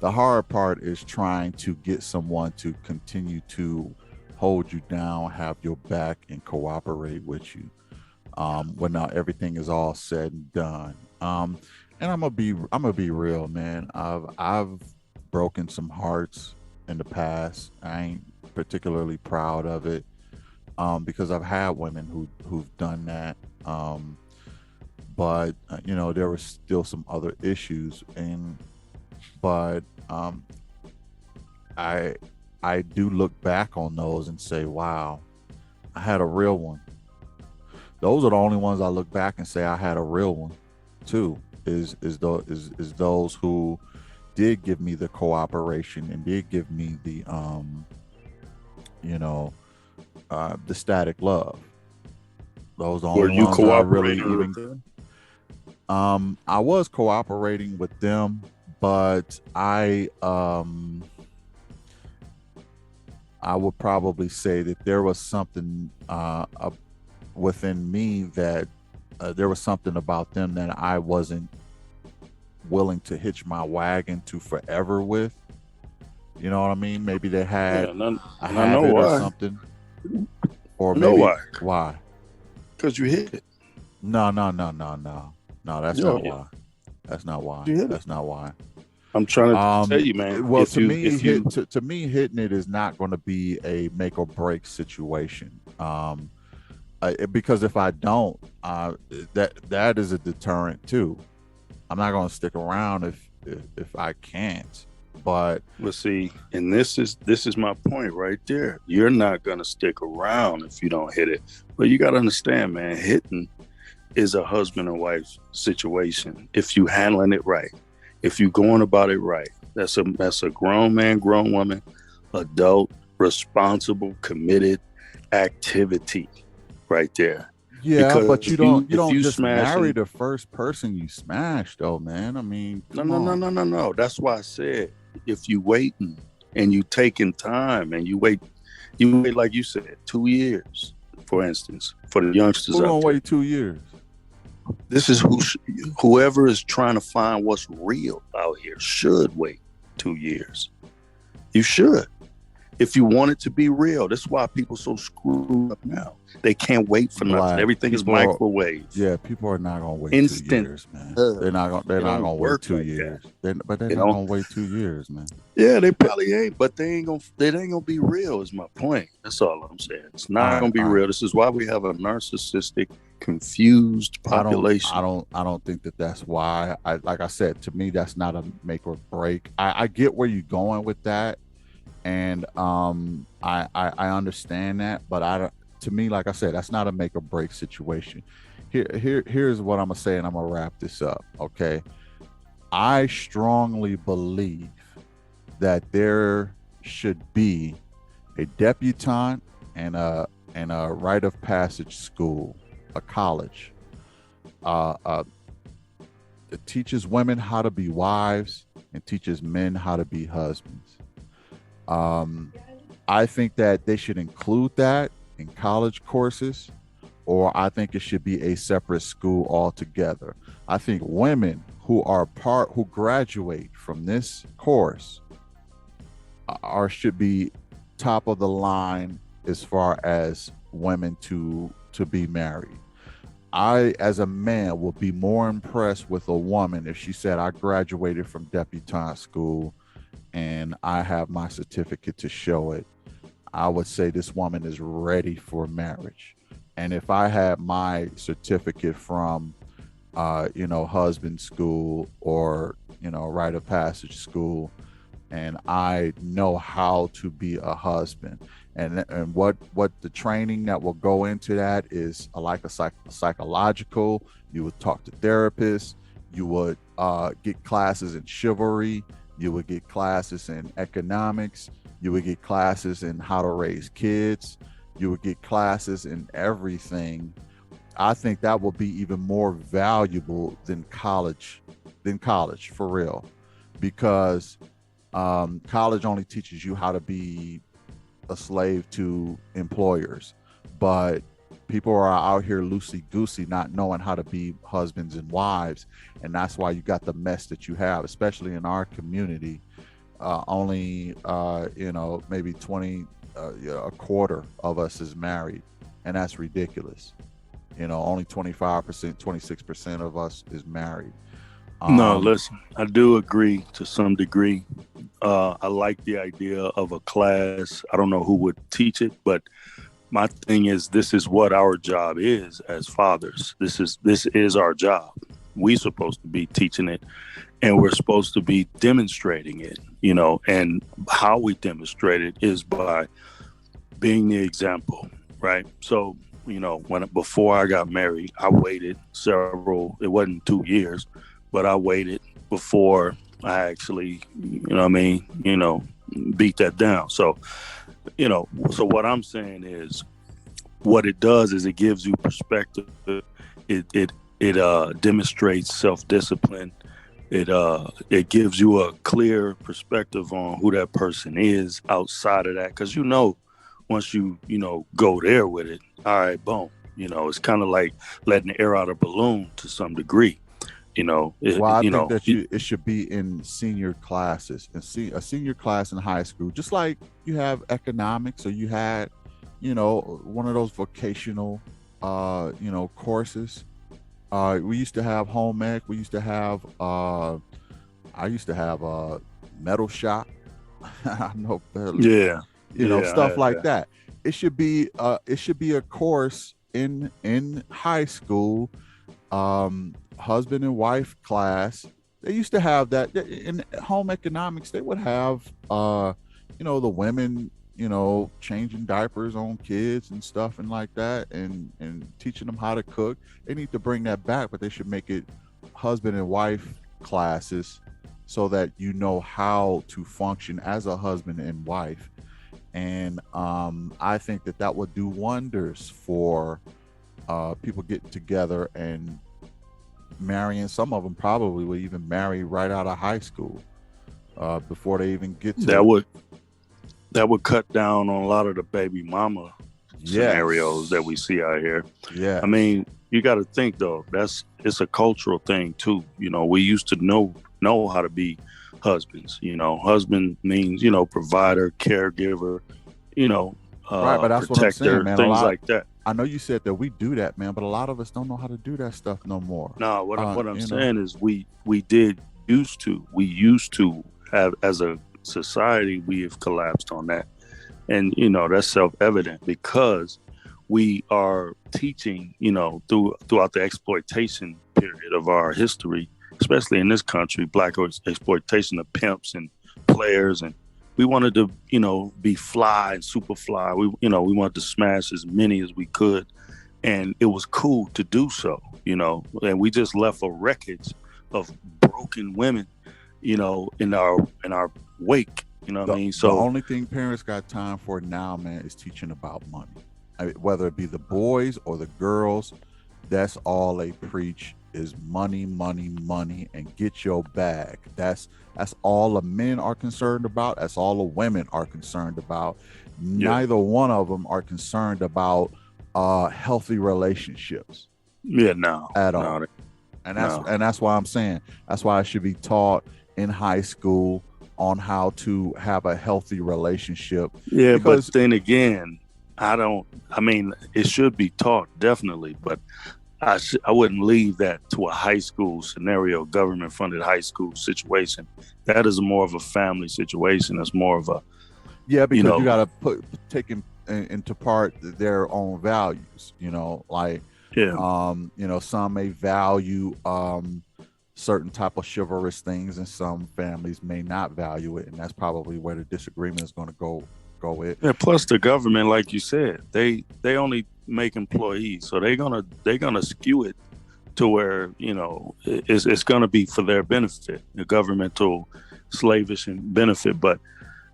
The hard part is trying to get someone to continue to hold you down, have your back, and cooperate with you. When now everything is all said and done. And I'm gonna be real, man. I've broken some hearts in the past. I ain't particularly proud of it, because I've had women who've done that. But there were still some other issues, but I do look back on those and say, wow, I had a real one. Those are the only ones I look back and say I had a real one too, is those who did give me the cooperation and did give me the static love. Those are the Were only you ones that I really cooperating even with them? I was cooperating with them, but I would probably say that there was something within me that there was something about them that I wasn't willing to hitch my wagon to forever with. You know what I mean? Maybe they had a I know habit or why. something, or I know maybe why. Because you hit it. No. That's Yeah, not why. That's not why. you hit it. That's not why. I'm trying to tell you, man. Well, to me, hitting it is not going to be a make or break situation. Because if I don't, that is a deterrent too. I'm not going to stick around if I can't. But see, and this is my point right there. You're not gonna stick around if you don't hit it. But you gotta understand, man, hitting is a husband and wife situation. If you handling it right, if you going about it right, that's a grown man, grown woman, adult, responsible, committed activity right there. yeah, Because but you don't just marry smashing, the first person you smash, though, man. I mean, no. That's why I said, if you waiting and you taking time and you wait like you said, 2 years, for instance, for the youngsters who's out gonna there. wait 2 years? This is whoever is trying to find what's real out here should wait 2 years. You should. If you want it to be real, that's why people so screwed up now. They can't wait for nothing. Everything is microwave. Yeah, people are not gonna wait Instant 2 years, man. They're not gonna wait 2 years. But they're not gonna wait 2 years, man. Yeah, they probably ain't, but they ain't gonna be real. Is my point. That's all I'm saying. It's not gonna be real. This is why we have a narcissistic, confused population. I don't think that's why. Like I said, to me, that's not a make or break. I get where you're going with that, and I understand that, but to me, like I said, that's not a make or break situation. Here's what I'm gonna say, and I'm gonna wrap this up. Okay, I strongly believe that there should be a debutante and a rite of passage school, a college, that teaches women how to be wives, and teaches men how to be husbands. Um, I think that they should include that in college courses, or I think it should be a separate school altogether. I think women who graduate from this course are should be top of the line as far as women to be married. I, as a man, will be more impressed with a woman if she said, I graduated from debutante school and I have my certificate to show it. I would say this woman is ready for marriage. And if I had my certificate from, husband school or, rite of passage school, and I know how to be a husband. And what the training that will go into that is like a psychological. You would talk to therapists. You would get classes in chivalry. You would get classes in economics. You would get classes in how to raise kids. You would get classes in everything. I think that will be even more valuable than college for real, because college only teaches you how to be a slave to employers, but people are out here loosey goosey, not knowing how to be husbands and wives, and that's why you got the mess that you have, especially in our community. Only maybe 20, a quarter of us is married, and that's ridiculous. Only 25%, 26% of us is married. No, Um, listen, I do agree to some degree. I like the idea of a class. I don't know who would teach it, but my thing is, this is what our job is as fathers. This is our job. We're supposed to be teaching it, and we're supposed to be demonstrating it. And how we demonstrate it is by being the example, right? So, when before I got married, I waited several. It wasn't 2 years, but I waited before I actually, beat that down. So, so what I'm saying is, what it does is it gives you perspective. It demonstrates self-discipline. It gives you a clear perspective on who that person is outside of that, because once you go there with it, all right, boom. It's kind of like letting the air out of a balloon to some degree. Well, I think that it should be in senior classes and see a senior class in high school, just like you have economics or you had, one of those vocational, courses. We used to have home ec. We used to have, I used to have a metal shop. I know, Yeah, stuff like that. It should be a course in high school. Husband and wife class. They used to have that in home economics. They would have the women changing diapers on kids and stuff and like that, and teaching them how to cook. They need to bring that back, but they should make it husband and wife classes so that you know how to function as a husband and wife. And I think that would do wonders for people getting together and marrying. Some of them probably will even marry right out of high school before they even get to that would cut down on a lot of the baby mama scenarios that we see out here. Yeah, I mean, you got to think though, it's a cultural thing too. We used to know how to be husbands. Husband means provider, caregiver, right. But that's protector, what I'm saying, man. things like that. I know you said that we do that, man, but a lot of us don't know how to do that stuff no more. No, what I'm saying is we used to have, as a society, we have collapsed on that. And that's self-evident because we are teaching, throughout the exploitation period of our history, especially in this country, black exploitation of pimps and players, and we wanted to, be fly and super fly. We wanted to smash as many as we could, and it was cool to do so, and we just left a wreckage of broken women, in our wake. What I mean? So the only thing parents got time for now, man, is teaching about money. Whether it be the boys or the girls, that's all they preach is money, money, money, and get your bag. That's all the men are concerned about. That's all the women are concerned about. Yeah. Neither one of them are concerned about healthy relationships Yeah. No. at all. No. And No. that's why I'm saying that's why it should be taught in high school on how to have a healthy relationship. Yeah, but Because then again, I mean, it should be taught definitely, but I wouldn't leave that to a high school scenario, government funded high school situation. That is more of a family situation. It's more of a, yeah, you because you know, got to take into part their own values. Like yeah, some may value certain type of chivalrous things, and some families may not value it, and that's probably where the disagreement is going to go with. yeah. Plus the government, like you said, they only make employees, so they're gonna skew it to where it's gonna be for their benefit, the governmental slavish and benefit, but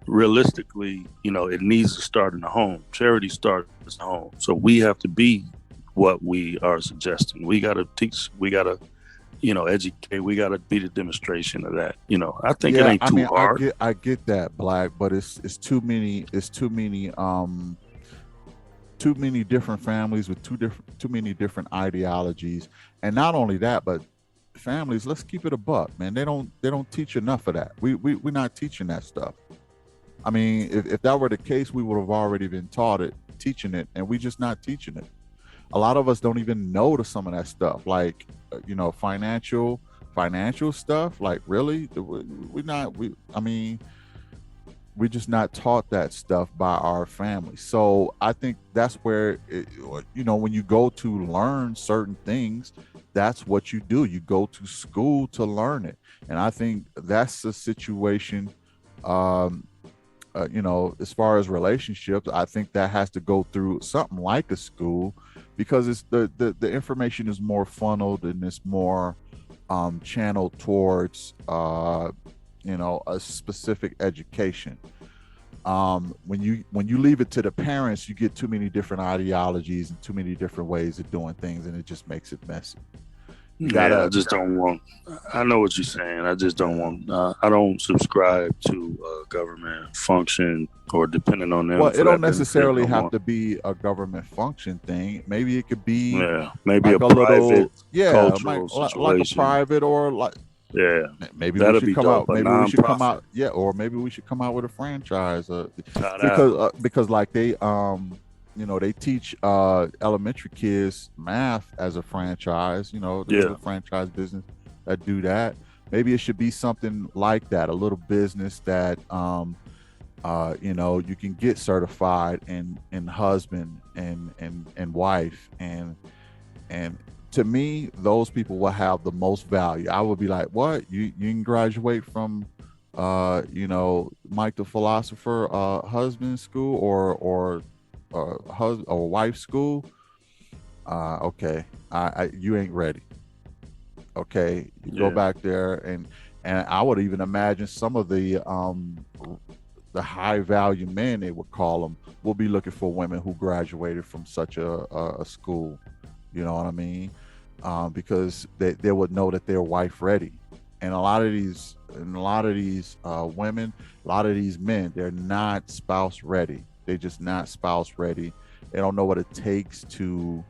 realistically, it needs to start in the home. Charity starts in the home. So we have to be what we are suggesting. We got to teach, we got to, educate, we got to be the demonstration of that. I think it Yeah, ain't I too mean, I hard. get I get that, Black, but it's too many different families with too many different ideologies. And not only that, but families, let's keep it a buck, man. They don't teach enough of that. We're not teaching that stuff. I mean, if that were the case, we would have already been taught it, teaching it, and we just not teaching it. A lot of us don't even know to some of that stuff, like financial stuff. Like, really, we're not. I mean, we're just not taught that stuff by our family. So I think that's where when you go to learn certain things, that's what you do. You go to school to learn it, and I think that's the situation. Um, as far as relationships, I think that has to go through something like a school, because it's the information is more funneled and it's more channeled towards a specific education. When you leave it to the parents, you get too many different ideologies and too many different ways of doing things, and it just makes it messy. You Yeah, I gotta just don't want. I know what you're saying. I just don't Yeah. want. I don't subscribe to government function or depending on Well, them it for don't that benefit necessarily no have more. to be a government function thing. Maybe it could be Yeah, maybe a like a private little, yeah, cultural like a situation. private, or like Yeah, maybe we that'll should be come dope. out. A Maybe we should come non-profit. out. Yeah, or maybe we should come out with a franchise. Shout out. Because like they teach elementary kids math as a franchise. There's Yeah, a franchise business that do that. Maybe it should be something like that. A little business that you can get certified in husband and wife, and to me, those people will have the most value. I would be like, what? You can graduate from Mike the Philosopher husband school, or husband or wife school. Okay. You ain't ready. Okay. You go yeah, back there, and I would even imagine some of the high value men, they would call them, will be looking for women who graduated from such a school. You know what I mean? Because they would know that they're wife ready. And a lot of these women, a lot of these men, they're not spouse ready. They're just not spouse ready. They don't know what it takes to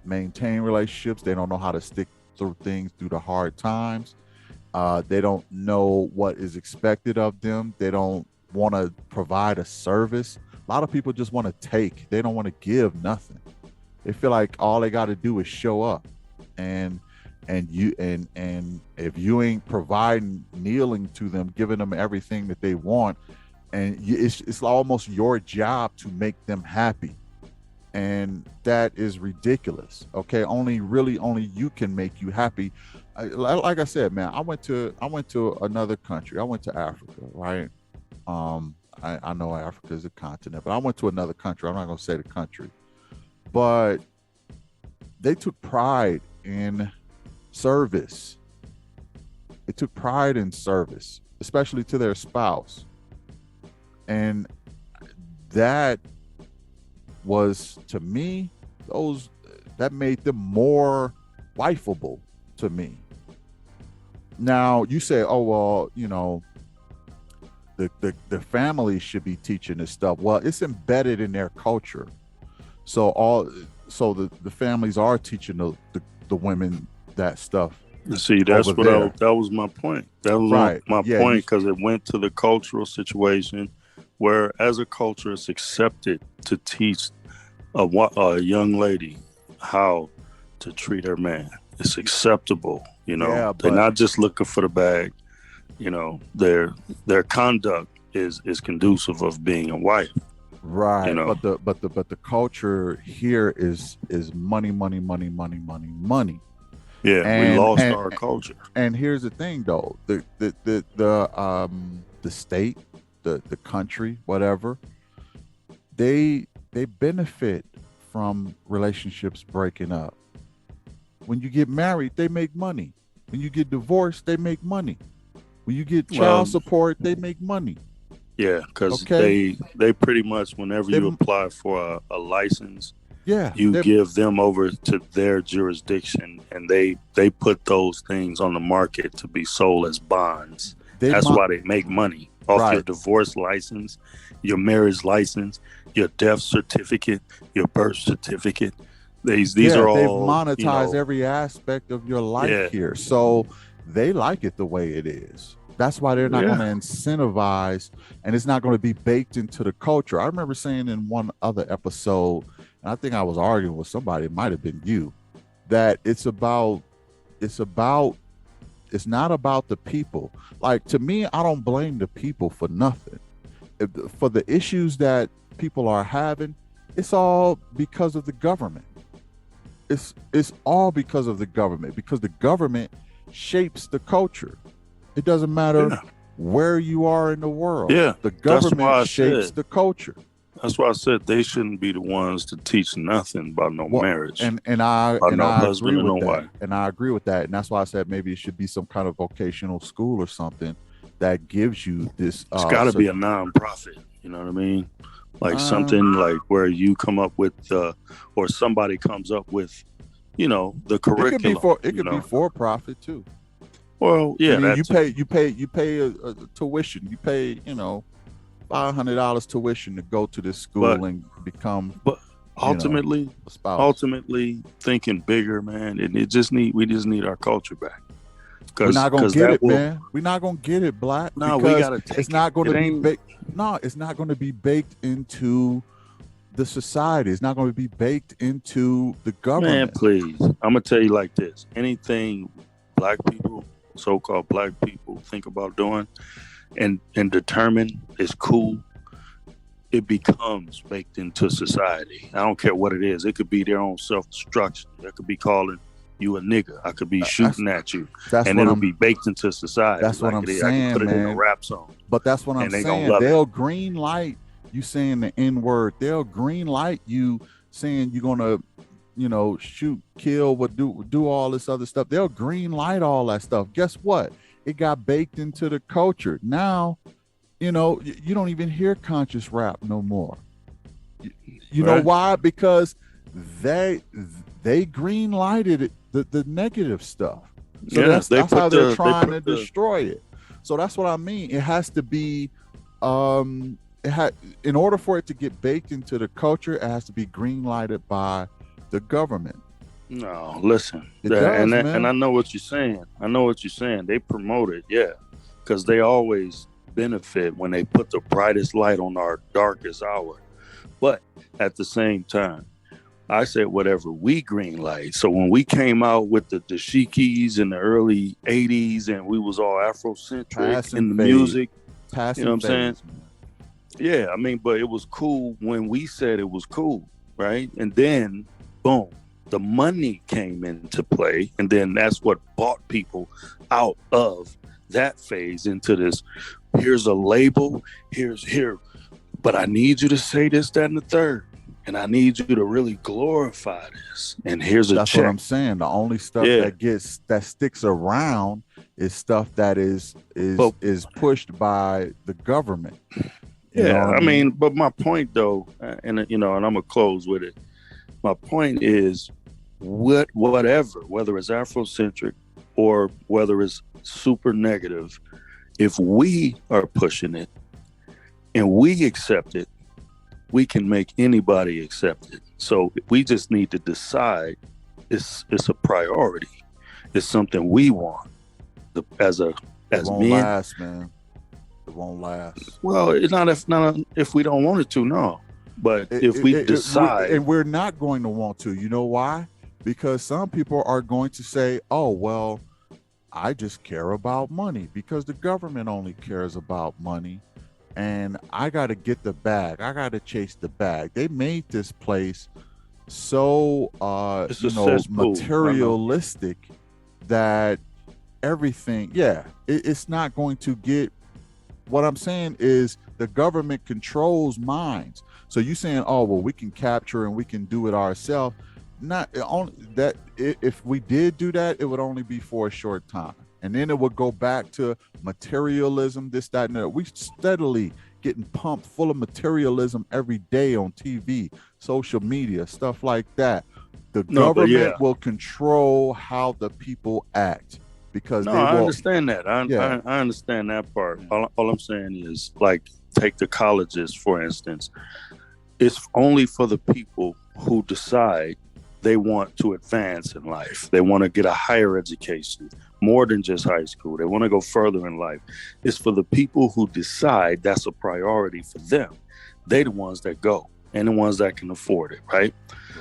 maintain relationships. They don't know how to stick through things through the hard times. They don't know what is expected of them. They don't want to provide a service. A lot of people just want to take. They don't want to give nothing. They feel like all they got to do is show up, and and if you ain't providing, kneeling to them, giving them everything that they want, and it's almost your job to make them happy, and that is ridiculous. Okay, only you can make you happy. Like I said, man, I went to another country. I went to Africa, right? I know Africa is a continent, but I went to another country. I'm not gonna say the country, but they took pride in service. They took pride in service, especially to their spouse, and that was, to me, those that made them more wifeable to me. Now you say, oh well, the family should be teaching this stuff. Well, it's embedded in their culture. So the families are teaching the women that stuff. See, that's what that was my point. That was right. my point, because it went to the cultural situation where, as a culture, it's accepted to teach a young lady how to treat her man. It's acceptable, They're not just looking for the bag. Their conduct is conducive of being a wife. Right. But the culture here is money. Yeah, and we lost our culture. And here's the thing, though: the state, the country, whatever, they benefit from relationships breaking up. When you get married, they make money. When you get divorced, they make money. When you get child support, they make money. Yeah, because they pretty much, whenever you apply for a license, you give them over to their jurisdiction, and they put those things on the market to be sold as bonds. That's why they make money off your divorce license, your marriage license, your death certificate, your birth certificate. These are all, they've monetized every aspect of your life here, so they like it the way it is. That's why they're not going to incentivize, and it's not going to be baked into the culture. I remember saying in one other episode, and I think I was arguing with somebody, it might have been you, that it's not about the people. Like, to me, I don't blame the people for nothing. For the issues that people are having, it's all because of the government. It's all because of the government, because the government shapes the culture. It doesn't matter where you are in the world. Yeah, the government shapes the culture. That's why I said they shouldn't be the ones to teach nothing about marriage. And I agree with that. Wife. And I agree with that. And that's why I said maybe it should be some kind of vocational school or something that gives you this. It's got to be a nonprofit. You know what I mean? Like something like where you come up with, or somebody comes up with, the curriculum. It could be for profit too. Well, yeah, I mean, you pay a tuition. You pay, $500 tuition to go to this school and become. But ultimately, a spouse. Ultimately, thinking bigger, man. And we just need our culture back. We're not gonna get it, man. We're not gonna get it, Black. No, we gotta take it. It's not going to be baked. No, it's not going to be baked into the society. It's not going to be baked into the government. Man, please. I'm gonna tell you like this: anything Black people, so-called Black people, think about doing and determine is cool, it becomes baked into society. I don't care what it is. It could be their own self-destruction. It could be calling you a nigga. I could be shooting at you, and it'll be baked into society. That's what I'm saying, man. I can put it in a rap song. But that's what I'm saying. They'll green light you saying the N-word. They'll green light you saying you're gonna, shoot, kill, but do all this other stuff. They'll green light all that stuff. Guess what? It got baked into the culture. Now, you don't even hear conscious rap no more. You know why? Because they green lighted it. The negative stuff. So that's how they're trying to destroy it. So that's what I mean. It has to be, in order for it to get baked into the culture, it has to be green lighted by the government. No, listen, and I know what you're saying. They promote it, because they always benefit when they put the brightest light on our darkest hour. But at the same time, I said whatever we green light. So when we came out with the dashikis in the early 80s and we was all Afrocentric in the music, you know what I'm saying? Yeah, I mean, but it was cool when we said it was cool, right? And then, boom, the money came into play. And then that's what bought people out of that phase into this, here's a label, but I need you to say this, that, and the third. And I need you to really glorify this. And here's a check. That's what I'm saying. The only stuff that sticks around is stuff that is pushed by the government. I mean, but my point though, and I'm gonna close with it. My point is, whatever, whether it's Afrocentric or whether it's super negative, if we are pushing it and we accept it, we can make anybody accept it. So we just need to decide it's a priority. It's something we want as It won't men. last, man. It won't last. Well, it's not if we don't want it to, no. But if we decide, and we're not going to want to, you know why? Because some people are going to say, oh, well, I just care about money because the government only cares about money. And I got to get the bag. I got to chase the bag. They made this place so, it's a cesspool. materialistic that everything, it's not going to get. What I'm saying is the government controls minds. So you saying, oh, well, we can capture and we can do it ourselves. Not only that, if we did do that, it would only be for a short time. And then it would go back to materialism, this, that, and that. We steadily getting pumped full of materialism every day on TV, social media, stuff like that. The government will control how the people act because they will. I understand that. I understand that part. All I'm saying is, like, take the colleges, for instance. It's only for the people who decide they want to advance in life. They want to get a higher education, more than just high school. They want to go further in life. It's for the people who decide that's a priority for them. They're the ones that go and the ones that can afford it, right?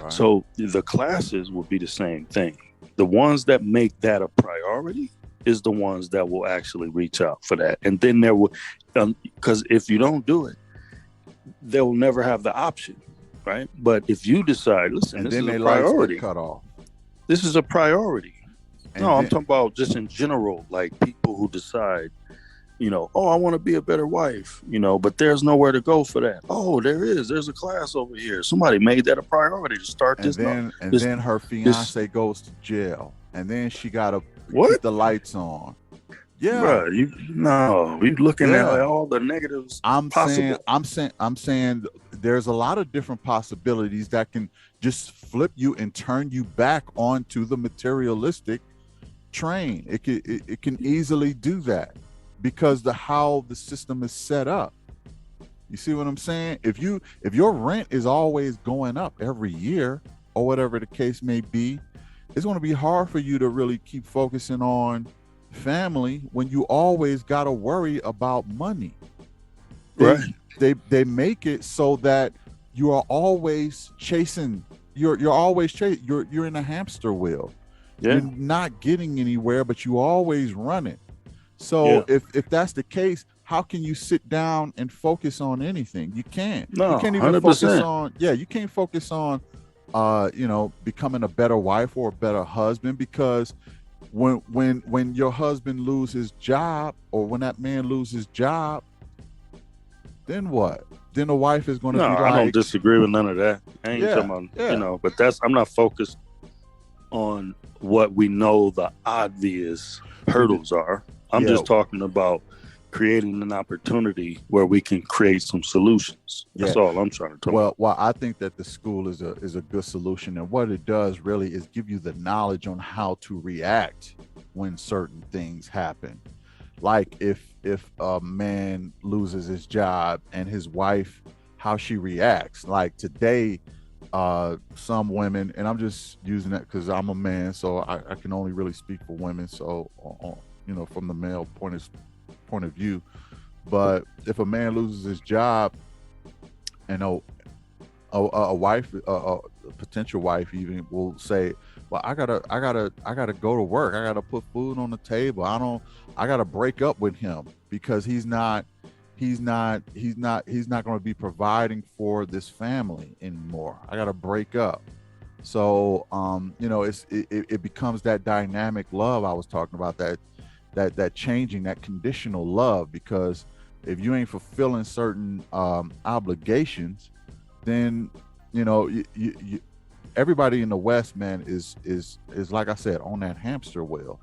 So the classes will be the same thing. The ones that make that a priority is the ones that will actually reach out for that. And then there will, because if you don't do it, they'll never have the option, right? But if you decide, listen, this is a priority. Cut off. This is a priority. I'm talking about just in general, like people who decide, oh, I want to be a better wife, but there's nowhere to go for that. Oh, there's a class over here. Somebody made that a priority to start this. Then her fiance goes to jail, and then she got to keep the lights on. Yeah, bro, you're looking at all the negatives. I'm saying there's a lot of different possibilities that can just flip you and turn you back onto the materialistic train. It can easily do that because how the system is set up. You see what I'm saying? If your rent is always going up every year or whatever the case may be, it's going to be hard for you to really keep focusing on family when you always got to worry about money. They make it so that you are always chasing. You're always chasing. You're in a hamster wheel. You're not getting anywhere, but you always running. So if that's the case, how can you sit down and focus on anything? You can't. No, you can't even 100%. focus on. Yeah, you can't focus on, becoming a better wife or a better husband, because when your husband loses his job, or when that man loses his job, then what? Then the wife is going to be like, I don't disagree with none of that. I ain't talking about, but I'm not focused on what we know the obvious hurdles are. I'm just talking about creating an opportunity where we can create some solutions. That's all I'm trying to talk about. Well, I think that the school is a good solution, and what it does really is give you the knowledge on how to react when certain things happen. Like if a man loses his job and his wife, how she reacts. Like today, some women, and I'm just using that because I'm a man, so I can only really speak for women. So, from the male point of view. But if a man loses his job, and a wife, a potential wife even will say, well, I gotta go to work. I gotta put food on the table. I gotta break up with him because he's not going to be providing for this family anymore. I gotta break up. So, it becomes that dynamic love I was talking about, that changing, that conditional love, because if you ain't fulfilling certain obligations, then you everybody in the West, man, is like I said, on that hamster wheel.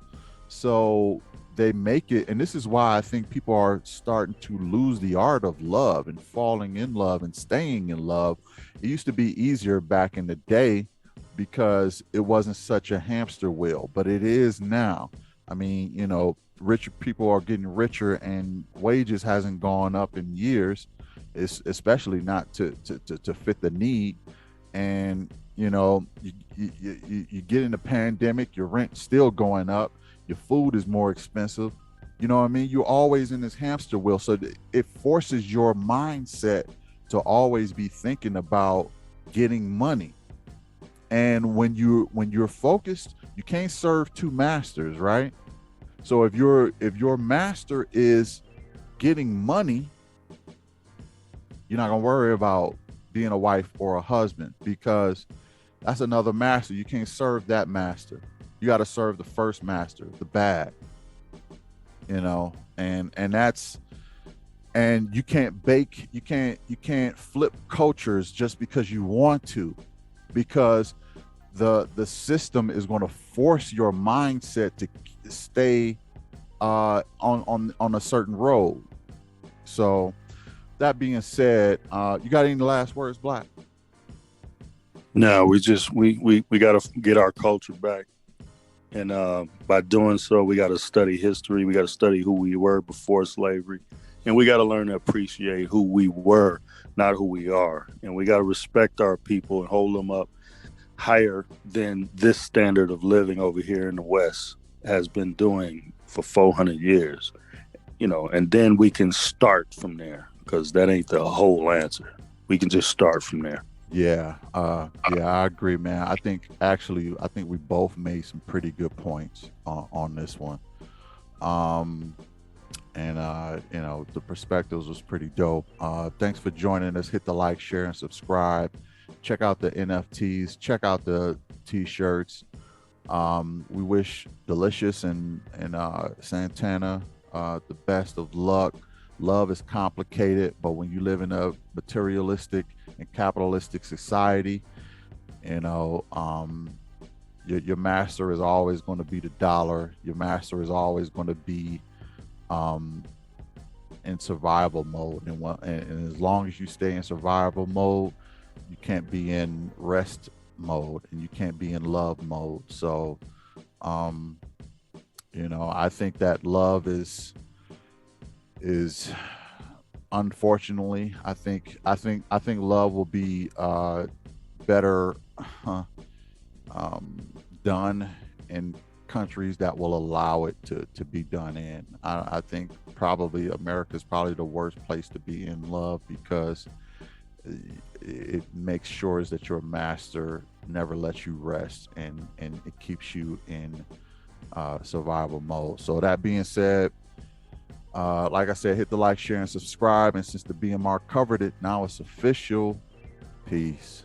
So they make it, and this is why I think people are starting to lose the art of love and falling in love and staying in love. It used to be easier back in the day, because it wasn't such a hamster wheel, but it is now. I mean, you know, richer people are getting richer and wages hasn't gone up in years. It's especially not to fit the need. And you know, you get in the pandemic, your rent's still going up, your food is more expensive. You know what I mean? You're always in this hamster wheel, so it forces your mindset to always be thinking about getting money. And when you're focused, you can't serve two masters, right? So if your master is getting money, you're not gonna worry about being a wife or a husband, because that's another master. You can't serve that master. You got to serve the first master, the bag. You know, and that's, and you can't flip cultures just because you want to, because the system is going to force your mindset to stay on a certain road. So that being said, you got any last words, Black? No, we got to get our culture back. And by doing so, we got to study history. We got to study who we were before slavery. And we got to learn to appreciate who we were, not who we are. And we got to respect our people and hold them up higher than this standard of living over here in the West has been doing for 400 years. You know, and then we can start from there, because that ain't the whole answer. We can just start from there. Yeah, I agree, man. I think we both made some pretty good points on this one. Um, and you know, the perspectives was pretty dope. Thanks for joining us. Hit the like, share, and subscribe. Check out the NFTs. Check out the t-shirts. We wish Delicious and Santana the best of luck. Love is complicated, but when you live in a materialistic and capitalistic society, you know, your master is always going to be the dollar. Your master is always going to be in survival mode, and as long as you stay in survival mode, you can't be in rest mode, and you can't be in love mode. So, um, you know, I think that love is unfortunately, I think love will be better done in countries that will allow it to be done in. I think probably America is probably the worst place to be in love, because it makes sure that your master never lets you rest, and it keeps you in survival mode. So that being said, like I said, hit the like, share, and subscribe. And since the BMR covered it, now it's official. Peace.